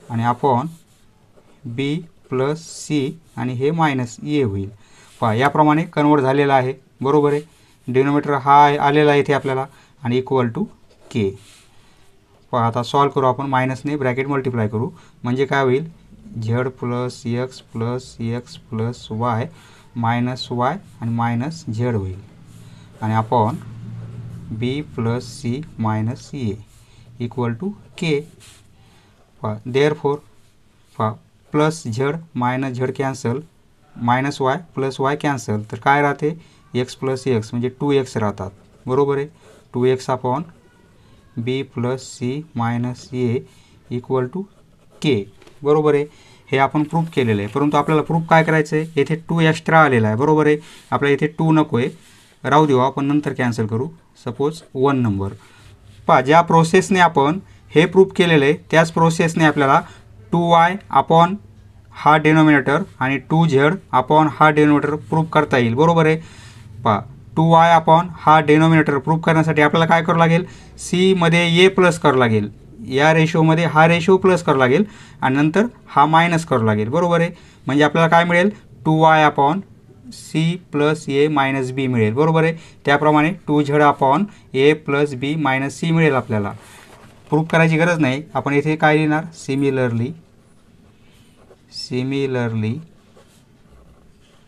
आणि आपण बी प्लस सी आणि हे मायनस ए होईल. पहा याप्रमाणे कन्वर्ट झालेला आहे. बरोबर आहे, डिनोमिनेटर हा आलेला आहे इथे आपल्याला आणि इक्वल टू के. पहा आता सॉल्व करू आपण, मायनसने ब्रॅकेट मल्टिप्लाय करू म्हणजे काय होईल z plus x plus y minus y आणि मायनस झेड होईल आणि आपण b plus c minus a equal to k. पहा देअरफॉर पहा plus z minus z cancel, minus y plus y cancel, तर काय राहते एक्स प्लस एक्स म्हणजे 2x राहतात. बरोबर आहे, 2x upon b plus c minus a equal to k. बरोबर आहे, हे आपण प्रूफ केलेलं आहे. परंतु आपल्याला प्रूफ काय करायचं आहे, येथे 2 एक्स्ट्रा आलेला आहे. बरोबर आहे, आपल्याला इथे 2 नको आहे, राहू देऊ आपण नंतर कॅन्सल करू. Suppose 1 number. पहा ज्या प्रोसेसने आपण हे प्रूफ केलेलं आहे त्याच प्रोसेसने आपल्याला 2y अपॉन हा डिनोमिनेटर आणि 2z अपॉन हा डिनोमिनेटर प्रूफ करता येईल. बरोबर आहे. पहा 2y अपॉन हा डिनोमिनेटर प्रूफ करण्यासाठी आपल्याला काय करावं लागेल, सी मध्ये ए प्लस करावं लागेल, या रेशोमध्ये हा रेशो प्लस करावं लागेल आणि नंतर हा मायनस करावं लागेल. बरोबर आहे. म्हणजे आपल्याला काय मिळेल, 2y upon c plus a minus b मिळेल. बरोबर आहे. त्याप्रमाणे 2z upon a plus b minus C मिळेल. आपल्याला प्रूफ करायची गरज नाही. आपण इथे काय लिहिणार, सिमिलरली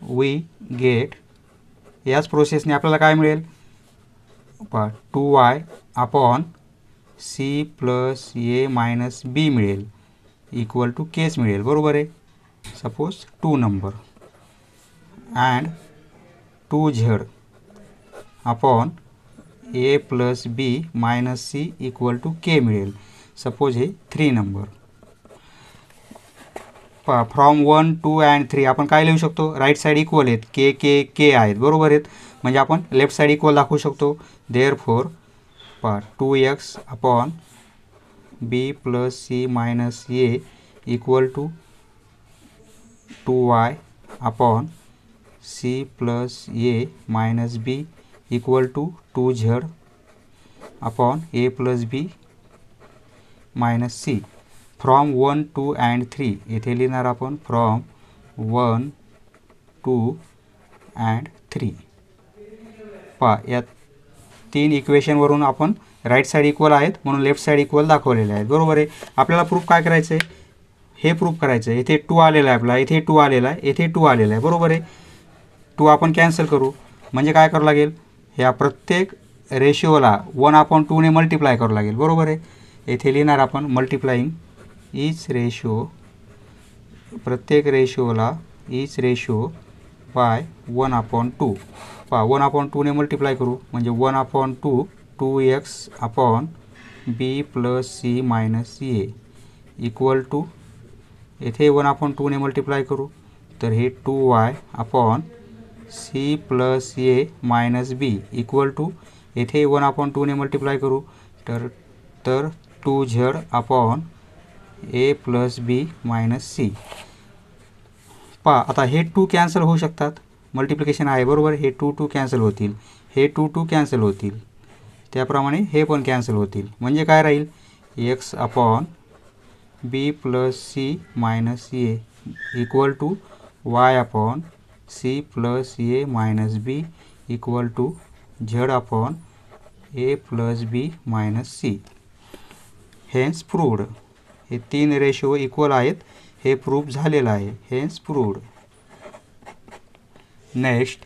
वी गेट, याच प्रोसेसने आपल्याला काय मिळेल, 2y upon c plus a minus b मिळेल इक्वल टू केस मिळेल. बरोबर आहे. Suppose 2 number and 2z upon a plus b minus c equal to k मिळेल. सपोज हे 3 नंबर. फ्रॉम 1, 2 अँड 3 आपण काय लिहू शकतो, राईट साईड इक्वल आहेत, के के के आहेत. बरोबर आहेत. म्हणजे आपण लेफ्ट साईड इक्वल दाखवू शकतो. Therefore 2x upon b plus c minus a equal to 2y upon c plus a minus b equal to 2z upon a plus b minus c. From 1, 2 and 3 येथे लिहिणार आपण from 1, 2 and 3. या 3 इक्वेशनवरून आपण right side equal आहेत म्हणून left side equal दाखवलेले आहेत. बरोबर आहे. आपल्याला प्रूफ काय करायचं आहे, हे प्रूफ करायचं आहे. इथे 2 आलेला आहे आपला, इथे 2 आलेला आहे, इथे 2 आलेला आहे. बरोबर आहे. 2 आपण कॅन्सल करू. म्हणजे काय करावं लागेल, ह्या प्रत्येक रेशिओला 1/2 ने मल्टिप्लाय करावं लागेल. बरोबर आहे. येथे लिहिणार आपण मल्टिप्लाईंग ईच रेशो, प्रत्येक रेशिओला ईच रेशो बाय 1/2. 1/2 ने मल्टिप्लाय करू म्हणजे 1/2 2x upon b plus c minus a equal to, येथे 1/2 ने मल्टिप्लाय करू तर हे 2y upon c plus a minus b equal to, येथे 1/2 ने मल्टिप्लाय करू तर 2z upon a plus b minus c. आता हे 2 कॅन्सल होऊ शकतात, मल्टिप्लिकेशन आहे. बरोबर. हे 2 कॅन्सल होतील, हे 2 कॅन्सल होतील, त्याप्रमाणे हे पण कॅन्सल होतील. म्हणजे काय राहील, x upon b plus c minus a equal to y upon c plus a minus b equal to z upon a plus b minus c. Hence proved. हे 3 रेशो इक्वल आहेत, हे प्रूफ झालेलं आहे. Hence proved. Next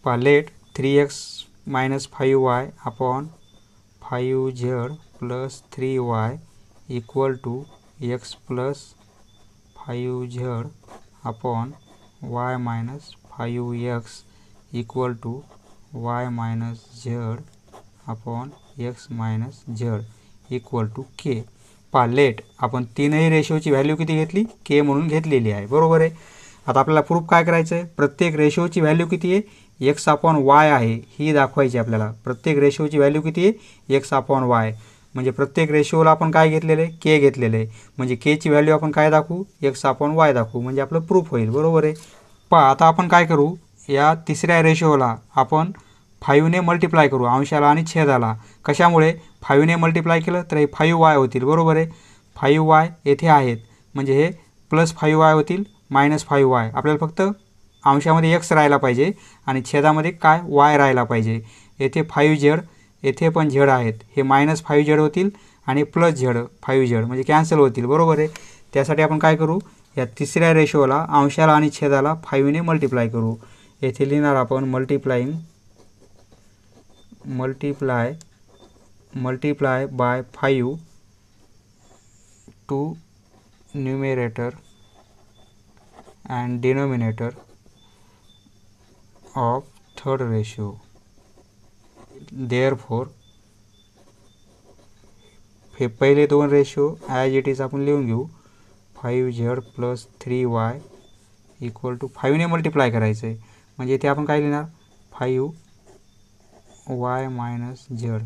let 3x minus 5y upon 5z plus 3y equal to x plus 5z upon y minus 5x equal to y minus z upon x minus z equal to k. Let आपण 3ही रेशोची value किती घेतली, के म्हणून घेतलेली आहे. बरोबर आहे. आता आपल्याला प्रूफ काय करायचं आहे, प्रत्येक रेशोची व्हॅल्यू किती आहे, एक्स अपॉन वाय आहे ही दाखवायची आपल्याला. प्रत्येक रेशोची व्हॅल्यू किती आहे, एक्स अपॉन वाय. म्हणजे प्रत्येक रेशोला आपण काय घेतलेलं आहे, के घेतलेलं आहे. म्हणजे केची व्हॅल्यू आपण काय दाखवू, एक्स अपॉन वाय दाखवू. म्हणजे आपलं प्रूफ होईल. बरोबर आहे. आता आपण काय करू, या तिसऱ्या रेशोला आपण 5 ने मल्टिप्लाय करू, अंशाला आणि छेदाला. कशामुळे, 5 ने मल्टिप्लाय केलं तर हे 5y होतील. बरोबर आहे. 5y येथे आहेत म्हणजे हे प्लस 5y होतील मायनस 5y. आपल्याला फक्त अंशामध्ये x राहायला पाहिजे आणि छेदामध्ये काय, y राहायला पाहिजे. येथे 5z, येथे पण z आहेत, हे मायनस 5z होतील आणि प्लस z 5z म्हणजे कॅन्सल होतील. बरोबर आहे. त्यासाठी आपण काय करू, या तिसऱ्या रेशोला अंशाला आणि छेदाला 5 ने मल्टिप्लाय करू. येथे लिहिणार आपण multiply by 5 to numerator and denominator of third ratio. Therefore हे पहिले 2 रेशो ॲज इट इज आपण लिहून घेऊ. 5z plus 3y equal to 5 ने मल्टिप्लाय करायचं आहे म्हणजे इथे आपण काय लिहिणार, 5 वाय मायनस झेड,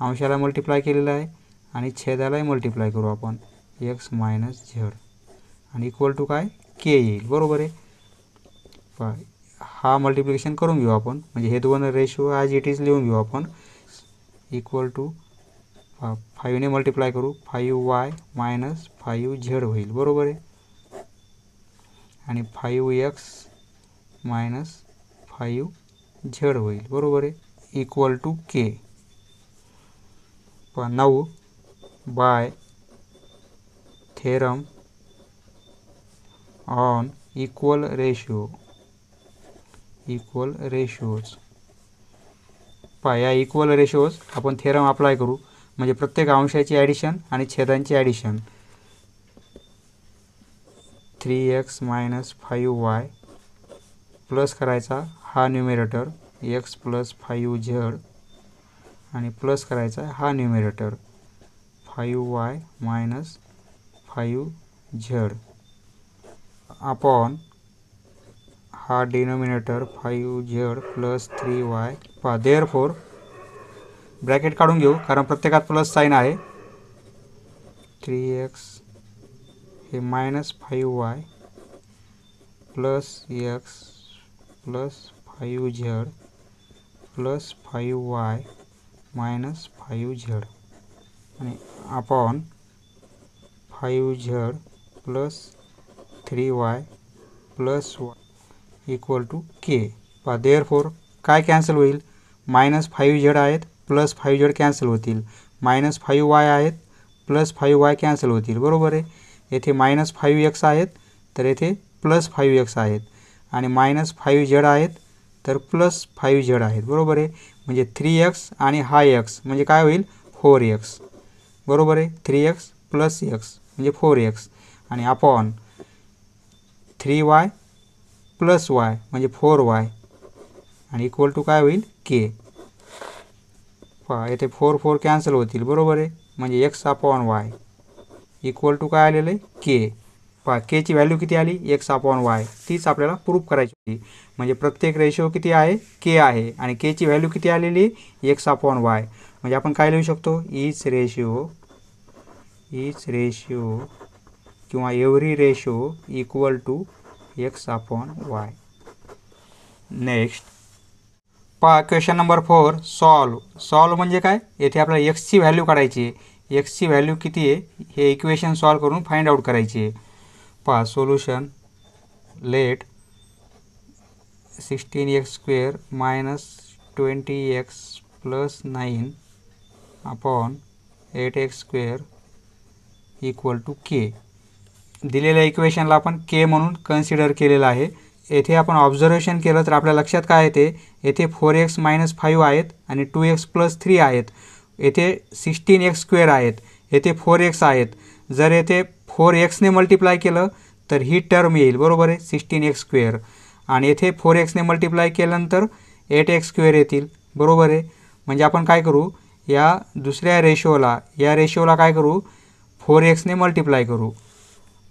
अंशाला मल्टिप्लाय केलेलं आहे आणि छेदालाही मल्टिप्लाय करू आपण एक्स मायनस झेड आणि इक्वल टू काय के येईल. बरोबर आहे. हा मल्टिप्लिकेशन करून घेऊ आपण, म्हणजे हे दोन रेशो ॲज इट इज लिहून घेऊ आपण. इक्वल टू 5ने मल्टिप्लाय करू 5y मायनस 5z होईल. बरोबर आहे. आणि 5x मायनस 5z होईल. बरोबर आहे. Equal to k. 9 by theorem on equal ratios. या इक्वल रेशोज आपण थेरम अप्लाय करू, म्हणजे प्रत्येक अंशाची ॲडिशन आणि छेदांची addition. 3x minus 5y plus करायचा हा न्यूमरेटर x प्लस 5z आणि प्लस करायचा हा numerator 5y minus 5z upon हा denominator 5z plus 3y. Therefore bracket काढून घेऊ कारण प्रत्येकात प्लस साईन आहे. 3x हे minus 5y plus x plus 5z plus 5y minus 5z आणि upon 5z plus 3y plus y equal to k. Therefore काय cancel होईल, मायनस 5z आहेत प्लस 5z कॅन्सल होतील, मायनस 5y आहेत plus 5y cancel होतील. बरोबर आहे. येथे मायनस 5x आहेत तर येथे प्लस 5x आहेत आणि मायनस 5z आहेत तर प्लस 5z आहेत. बरोबर आहे. म्हणजे 3x आणि हा x म्हणजे काय होईल 4x. बरोबर आहे. 3x प्लस x म्हणजे 4x आणि अपॉन 3y प्लस y म्हणजे 4y आणि इक्वल टू काय होईल के. येथे 4 4 कॅन्सल होतील. बरोबर आहे. म्हणजे x upon y equal to काय आलेलं आहे के. केची व्हॅल्यू किती आली x अपॉन y, तीच आपल्याला प्रूफ करायची होती. म्हणजे प्रत्येक रेशो किती आहे के आहे आणि केची व्हॅल्यू किती आलेली x अपॉन y. म्हणजे आपण काय लिहू शकतो ईच रेशिओ किंवा every ratio equal to x upon y. Next question number 4 solve म्हणजे काय, येथे आपल्याला एक्सची व्हॅल्यू काढायची आहे. एक्सची व्हॅल्यू किती आहे हे इक्वेशन सॉल्व करून फाइंड आउट करायची आहे. Solution let 16x² minus 20x plus 9 upon 8x² equal to k. दिलेल्या इक्वेशनला आपण के म्हणून कन्सिडर केलेलं आहे. येथे आपण ऑब्झर्वेशन केलं तर आपल्या लक्षात काय येते, येथे 4x मायनस 5 आहेत आणि 2x प्लस 3 आहेत. येथे 16x² आहेत, येथे 4x आहेत. जर येथे 4xने मल्टिप्लाय केलं तर ही टर्म येईल. बरोबर आहे 16x² आणि येथे 4xने मल्टिप्लाय केल्यानंतर 8x² येतील. बरोबर आहे. म्हणजे आपण काय करू, या दुसऱ्या रेशोला काय करू 4xने मल्टिप्लाय करू.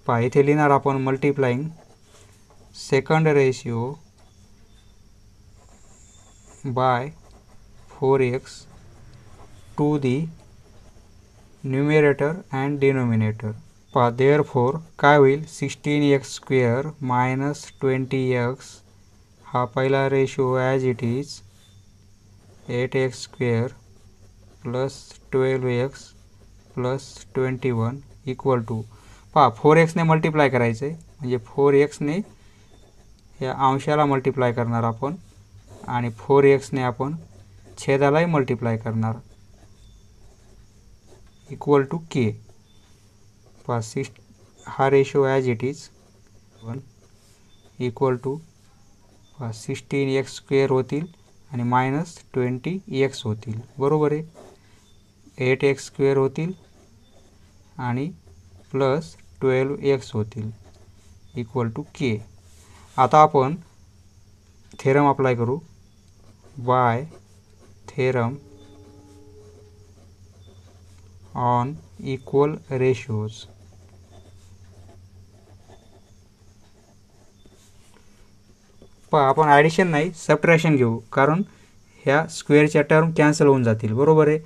इथे लिहिणार आपण multiplying second ratio by 4x to the numerator and denominator. Therefore काय होईल 16x² मायनस 20x हा पहिला ratio as it is 8x² plus 12x plus 21 equal to 4xने मल्टिप्लाय करायचं आहे. म्हणजे 4xने या अंशाला मल्टिप्लाय करणार आपण आणि 4xने आपण छेदालाही मल्टिप्लाय करणार इक्वल टू के. हा ratio as it is 1 equal to 16x² होतील आणि मायनस 20x होतील. बरोबर आहे. 8x² होतील आणि प्लस 12x होतील इक्वल टू के. आता आपण थेरम अप्लाय करू by theorem on equal ratios. आपण ॲडिशन नाही सबट्रॅक्शन घेऊ कारण ह्या स्क्वेअरच्या टर्म कॅन्सल होऊन जातील, बरोबर आहे.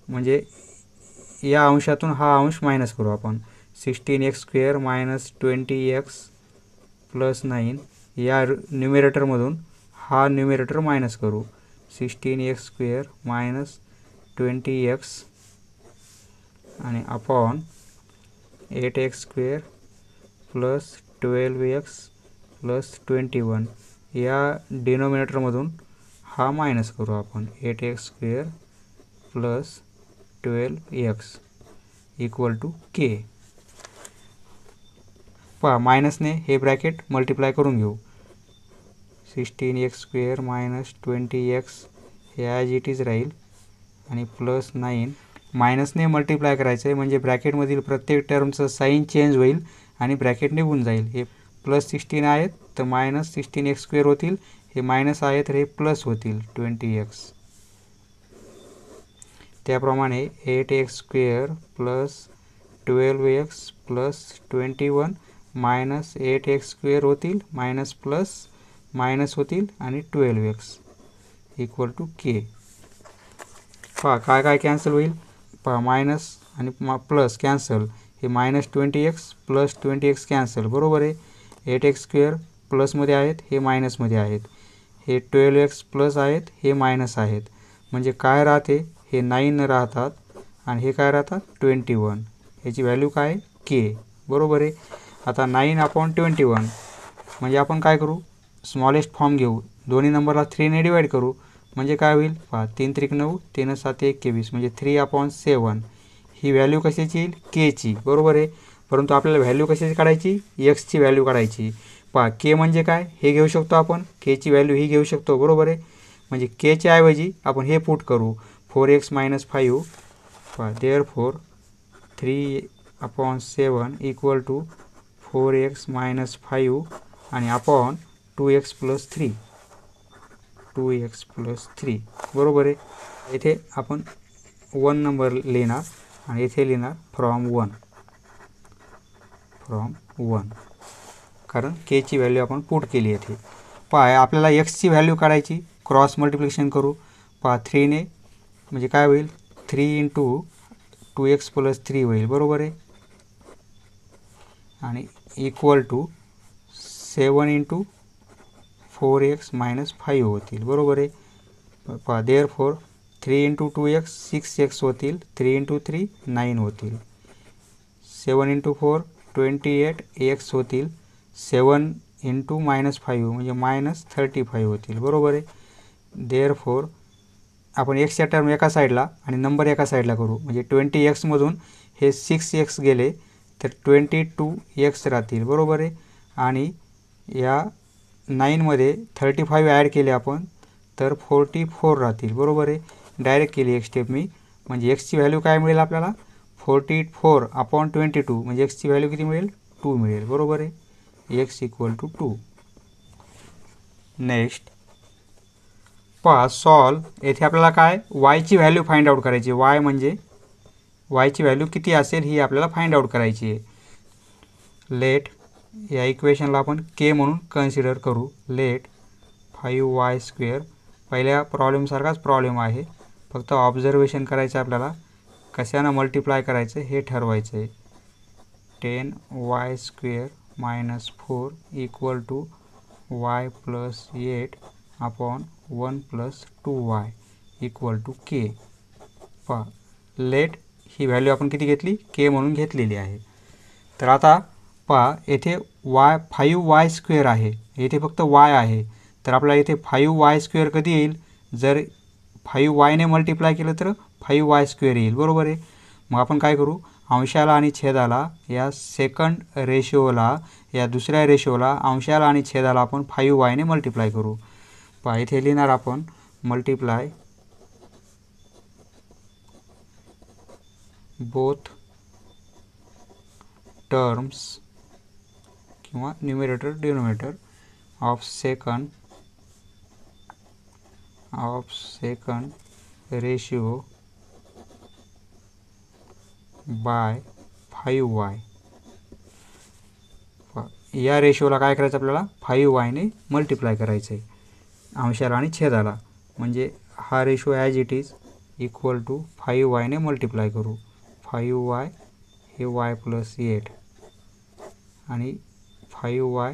म्हणजे या अंशातून हा अंश मायनस करू आपण. 16x² मायनस 20x प्लस 9 या न्यूमरेटरमधून हा न्यूमरेटर मायनस करू. 16x² मायनस 20x आणि upon 8x² plus 12x plus 21 या डिनोमिनेटरमधून हा मायनस करू आपण. 8x² plus 12x equal to k. पहा मायनसने हे ब्रॅकेट मल्टिप्लाय करून घेऊ. 16x² मायनस 20x हे ॲज इट इज राहील आणि प्लस 9 मायनसने मल्टिप्लाय करायचं आहे म्हणजे ब्रॅकेटमधील प्रत्येक टर्मचं साईन चेंज होईल आणि ब्रॅकेट निघून जाईल. हे प्लस 16 आहेत तर मायनस 16x² होतील, हे मायनस आहे तर हे प्लस होतील 20x. त्याप्रमाणे 8x² plus 12x plus 21 minus 8x² होतील, मायनस प्लस मायनस होतील आणि 12x इक्वल टू के. पहा काय काय कॅन्सल होईल. पहा मायनस आणि प्लस कॅन्सल. हे minus 20x plus 20x cancel, बरोबर आहे. 8x² प्लसमध्ये आहेत, हे मायनसमध्ये आहेत. हे 12x प्लस आहेत, हे मायनस आहेत. म्हणजे काय राहते, हे 9 राहतात आणि हे काय राहतात 21. याची व्हॅल्यू काय के, बरोबर आहे. आता 9/21 म्हणजे आपण काय करू, स्मॉलेस्ट फॉर्म घेऊ. दोन्ही नंबरला 3ने डिवाईड करू म्हणजे काय होईल. पहा 3 त्रिक 9, 3 7 21 म्हणजे 3/7. ही व्हॅल्यू कशाची येईल, केची, बरोबर आहे. परंतु आपल्याला व्हॅल्यू कशाची काढायची, एक्सची व्हॅल्यू काढायची. पहा के म्हणजे काय, हे घेऊ शकतो आपण, केची व्हॅल्यू ही घेऊ शकतो, बरोबर आहे. म्हणजे केच्या ऐवजी आपण हे पुट करू 4x - 5. पहा देअरफॉर 3/7 इक्वल टू 4x - 5 आणि अपॉन 2x + 3. 2x + 3 बरोबर आहे. इथे आपण 1 नंबर लिहिणार आणि इथे लिहिणार फ्रॉम 1. कारण केची व्हॅल्यू आपण पुट केली येथे. पहा आपल्याला एक्सची व्हॅल्यू काढायची, क्रॉस मल्टिप्लिकेशन करू. पहा 3ने म्हणजे काय होईल, 3 × 2x + 3 होईल, बरोबर आहे. आणि इक्वल टू 7 × 4x - 5 होतील, बरोबर आहे. पहा देअरफॉर 3 × 2x 6x होतील, 3 × 3 9 होतील. 7 × 4 28x होतील. 7 × -5 म्हणजे -35 होतील, बरोबर आहे. देअरफॉर आपण एक्सच्या टर्म एका साईडला आणि नंबर एका साईडला करू. म्हणजे 20x मधून हे 6x गेले तर 22x राहतील, बरोबर आहे. आणि या 9मध्ये 35 ॲड केले आपण तर 44 राहतील, बरोबर आहे. डायरेक्ट केली एक स्टेप मी. म्हणजे एक्सची व्हॅल्यू काय मिळेल आपल्याला, 44/22 म्हणजे एक्सची व्हॅल्यू किती मिळेल, 2 मिळेल, बरोबर आहे. x equal to 2. नेक्स्ट पहा सॉल्व. येथे आपल्याला काय वायची व्हॅल्यू फाइंड आउट करायची. वाय म्हणजे वायची व्हॅल्यू किती असेल ही आपल्याला फाइंड आउट करायची आहे. लेट या इक्वेशनला आपण के म्हणून कन्सिडर करू. Late 5y². पहिल्या प्रॉब्लेमसारखाच प्रॉब्लेम आहे, फक्त ऑब्झर्वेशन करायचं आपल्याला, कशानं मल्टिप्लाय करायचं हे ठरवायचं आहे. 10y² - 4 equal to y + 8 upon 1 + 2y equal to k. पहा लेट ही व्हॅल्यू आपण किती घेतली, के म्हणून घेतलेली आहे. तर आता पहा येथे 5y² आहे, येथे फक्त y आहे. तर आपल्याला इथे 5y² कधी येईल, जर 5yने मल्टिप्लाय केलं तर 5y² येईल, बरोबर आहे. मग आपण काय करू, अंशाला आणि छेदाला या सेकंड रेशोला, या दुसऱ्या रेशोला अंशाला आणि छेदाला आपण 5yने मल्टिप्लाय करू. पहा इथे लिहिणार आपण मल्टिप्लाय बोथ टर्म्स किंवा numerator denominator of second ratio by 5y. या रेशिओला काय करायचं आपल्याला, 5yने मल्टिप्लाय करायचं आहे अंशाला आणि छेदाला. म्हणजे हा ratio as it is equal to 5y ने मल्टिप्लाय करू. 5y हे y प्लस 8 आणि 5y,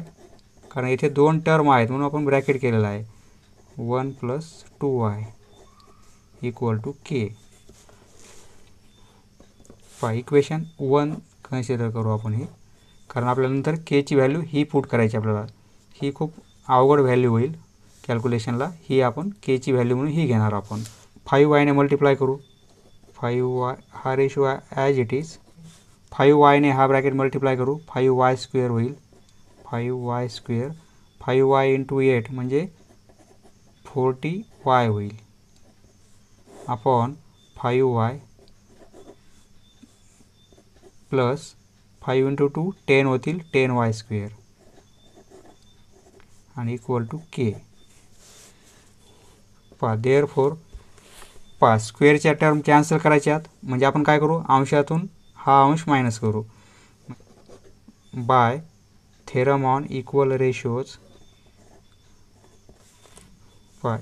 कारण इथे 2 टर्म आहेत म्हणून आपण ब्रॅकेट केलेला आहे. 1 plus 2y equal to k. Equation 1 consider करू आपण हे, कारण आपल्याला नंतर केची व्हॅल्यू ही पुट करायची. आपल्याला ही खूप अवघड व्हॅल्यू होईल कॅल्क्युलेशनला. ही आपण केची व्हॅल्यू म्हणून ही घेणार आपण. 5y ने मल्टिप्लाय करू. 5y हा ratio as it is. 5y ने हा ब्रॅकेट मल्टिप्लाय करू. 5y स्क्वेअर होईल. 5y स्क्वेअर 5y इंटू 8 म्हणजे 40y होईल. अपॉन 5y प्लस 5 इंटू 2 10 होतील. 10y स्क्वेअर आणि इक्वल टू के. देअरफोर स्क्वेअरच्या टर्म कॅन्सल करायच्यात. म्हणजे आपण काय करू, अंशातून हा अंश मायनस करू. By theorem on equal ratios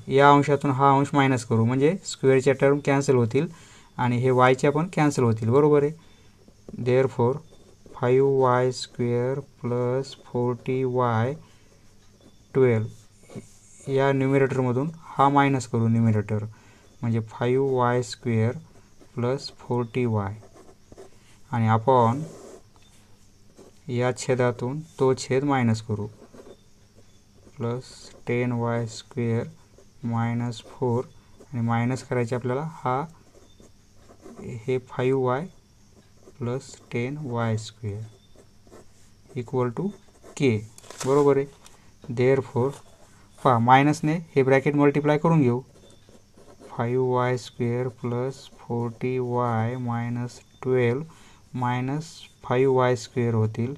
या अंशातून हा अंश मायनस करू. म्हणजे स्क्वेअरच्या टर्म कॅन्सल होतील आणि हे वायच्या पण कॅन्सल होतील. बरोबर आहे. Therefore 5y square plus 40y 12 या न्यूमिरेटरमधून हा मायनस करू न्यूमिरेटर. म्हणजे 5y स्क्वेअर प्लस 40y आणि अपॉन या छेदातून तो छेद मायनस करू. प्लस 10y स्क्वेअर मायनस 4 आणि मायनस करायचे आपल्याला हा हे 5y plus 10y square equal to k. बरोबर आहे. देअरफोर मायनसने हे ब्रॅकेट मल्टिप्लाय करून घेऊ. 5y square plus 40y minus 12 minus 5y square होतील.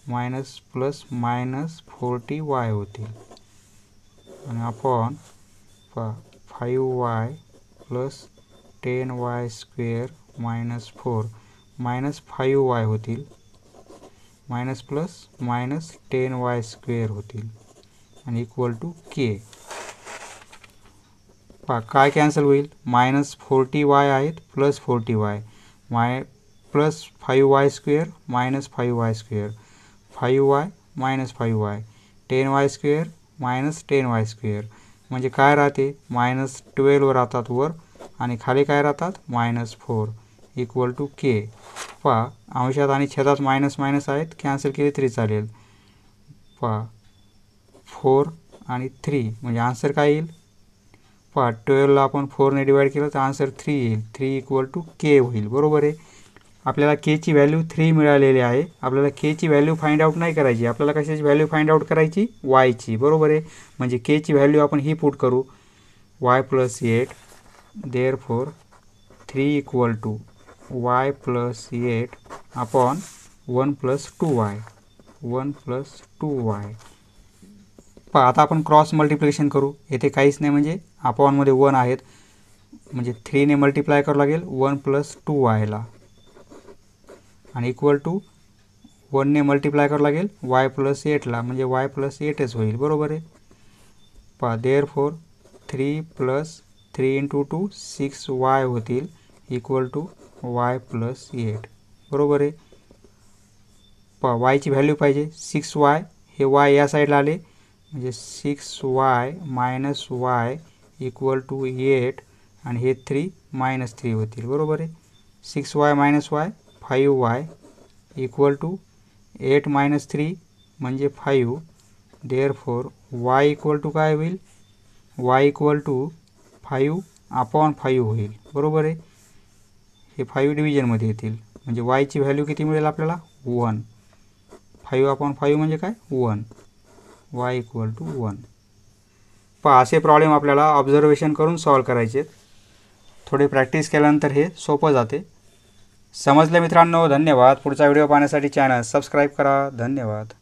मायनस प्लस मायनस 40y होतील आणि upon 5y plus 10y square minus 4 minus 5y होतील. Minus plus minus 10y square होतील आणि इक्वल टू के. काय कॅन्सल होईल, मायनस 40y आहेत plus 40y plus 5y square minus 5y square 5y minus 5y 10y square minus 10y square म्हणजे काय राहते, minus 12 राहतात वर आणि खाली काय राहतात मायनस 4 इक्वल टू के. अंशात आणि छेदात मायनस मायनस आहेत, कॅन्सल केले तरी चालेल. 4 आणि 3 म्हणजे आन्सर काय येईल. 12ला आपण 4ने डिवाईड केलं तर आन्सर 3 येईल. 3 इक्वल टू के होईल. बरोबर आहे. आपल्याला केची व्हॅल्यू 3 मिळालेली आहे. आपल्याला केची व्हॅल्यू फाइंड आउट नाही करायची. आपल्याला कशाची व्हॅल्यू फाइंड आउट करायची, वायची. बरोबर आहे. म्हणजे केची व्हॅल्यू आपण ही पुट करू y plus 8. Therefore 3 equal to y plus 8 upon 1 plus 2y 1 plus 2y. आता आपण क्रॉस मल्टिप्लिकेशन करू. येथे काहीच नाही म्हणजे अपॉनमध्ये 1 आहेत म्हणजे 3ने मल्टिप्लाय करावं लागेल 1 प्लस 2yला आणि इक्वल टू 1ने मल्टिप्लाय करावं लागेल y प्लस 8ला म्हणजे y प्लस 8च होईल. बरोबर आहे. देअरफोर 3 प्लस 3 इंटू 2 6y होतील इक्वल टू y प्लस 8. बरोबर आहे. yची व्हॅल्यू पाहिजे 6y. हे y या साईडला आले म्हणजे 6y minus y equal to 8 आणि हे 3 मायनस 3 होतील. बरोबर आहे. 6y minus y 5y equal to 8 minus 3 म्हणजे 5. देअरफोर y इक्वल टू काय होईल, y इक्वल टू 5 अपॉन 5 होईल. बरोबर आहे. हे 5 डिव्हिजनमध्ये येतील म्हणजे yची व्हॅल्यू किती मिळेल आपल्याला 1. 5 अपॉन 5 म्हणजे काय 1. y equal to 1. असे प्रॉब्लेम आपल्याला ऑब्झर्वेशन करून सॉल्व करायचे. थोडी प्रॅक्टिस केल्यानंतर हे सोपं जाते. समजले मित्रांनो. धन्यवाद. पुढचा व्हिडिओ पाहण्यासाठी चॅनल सबस्क्राईब करा. धन्यवाद.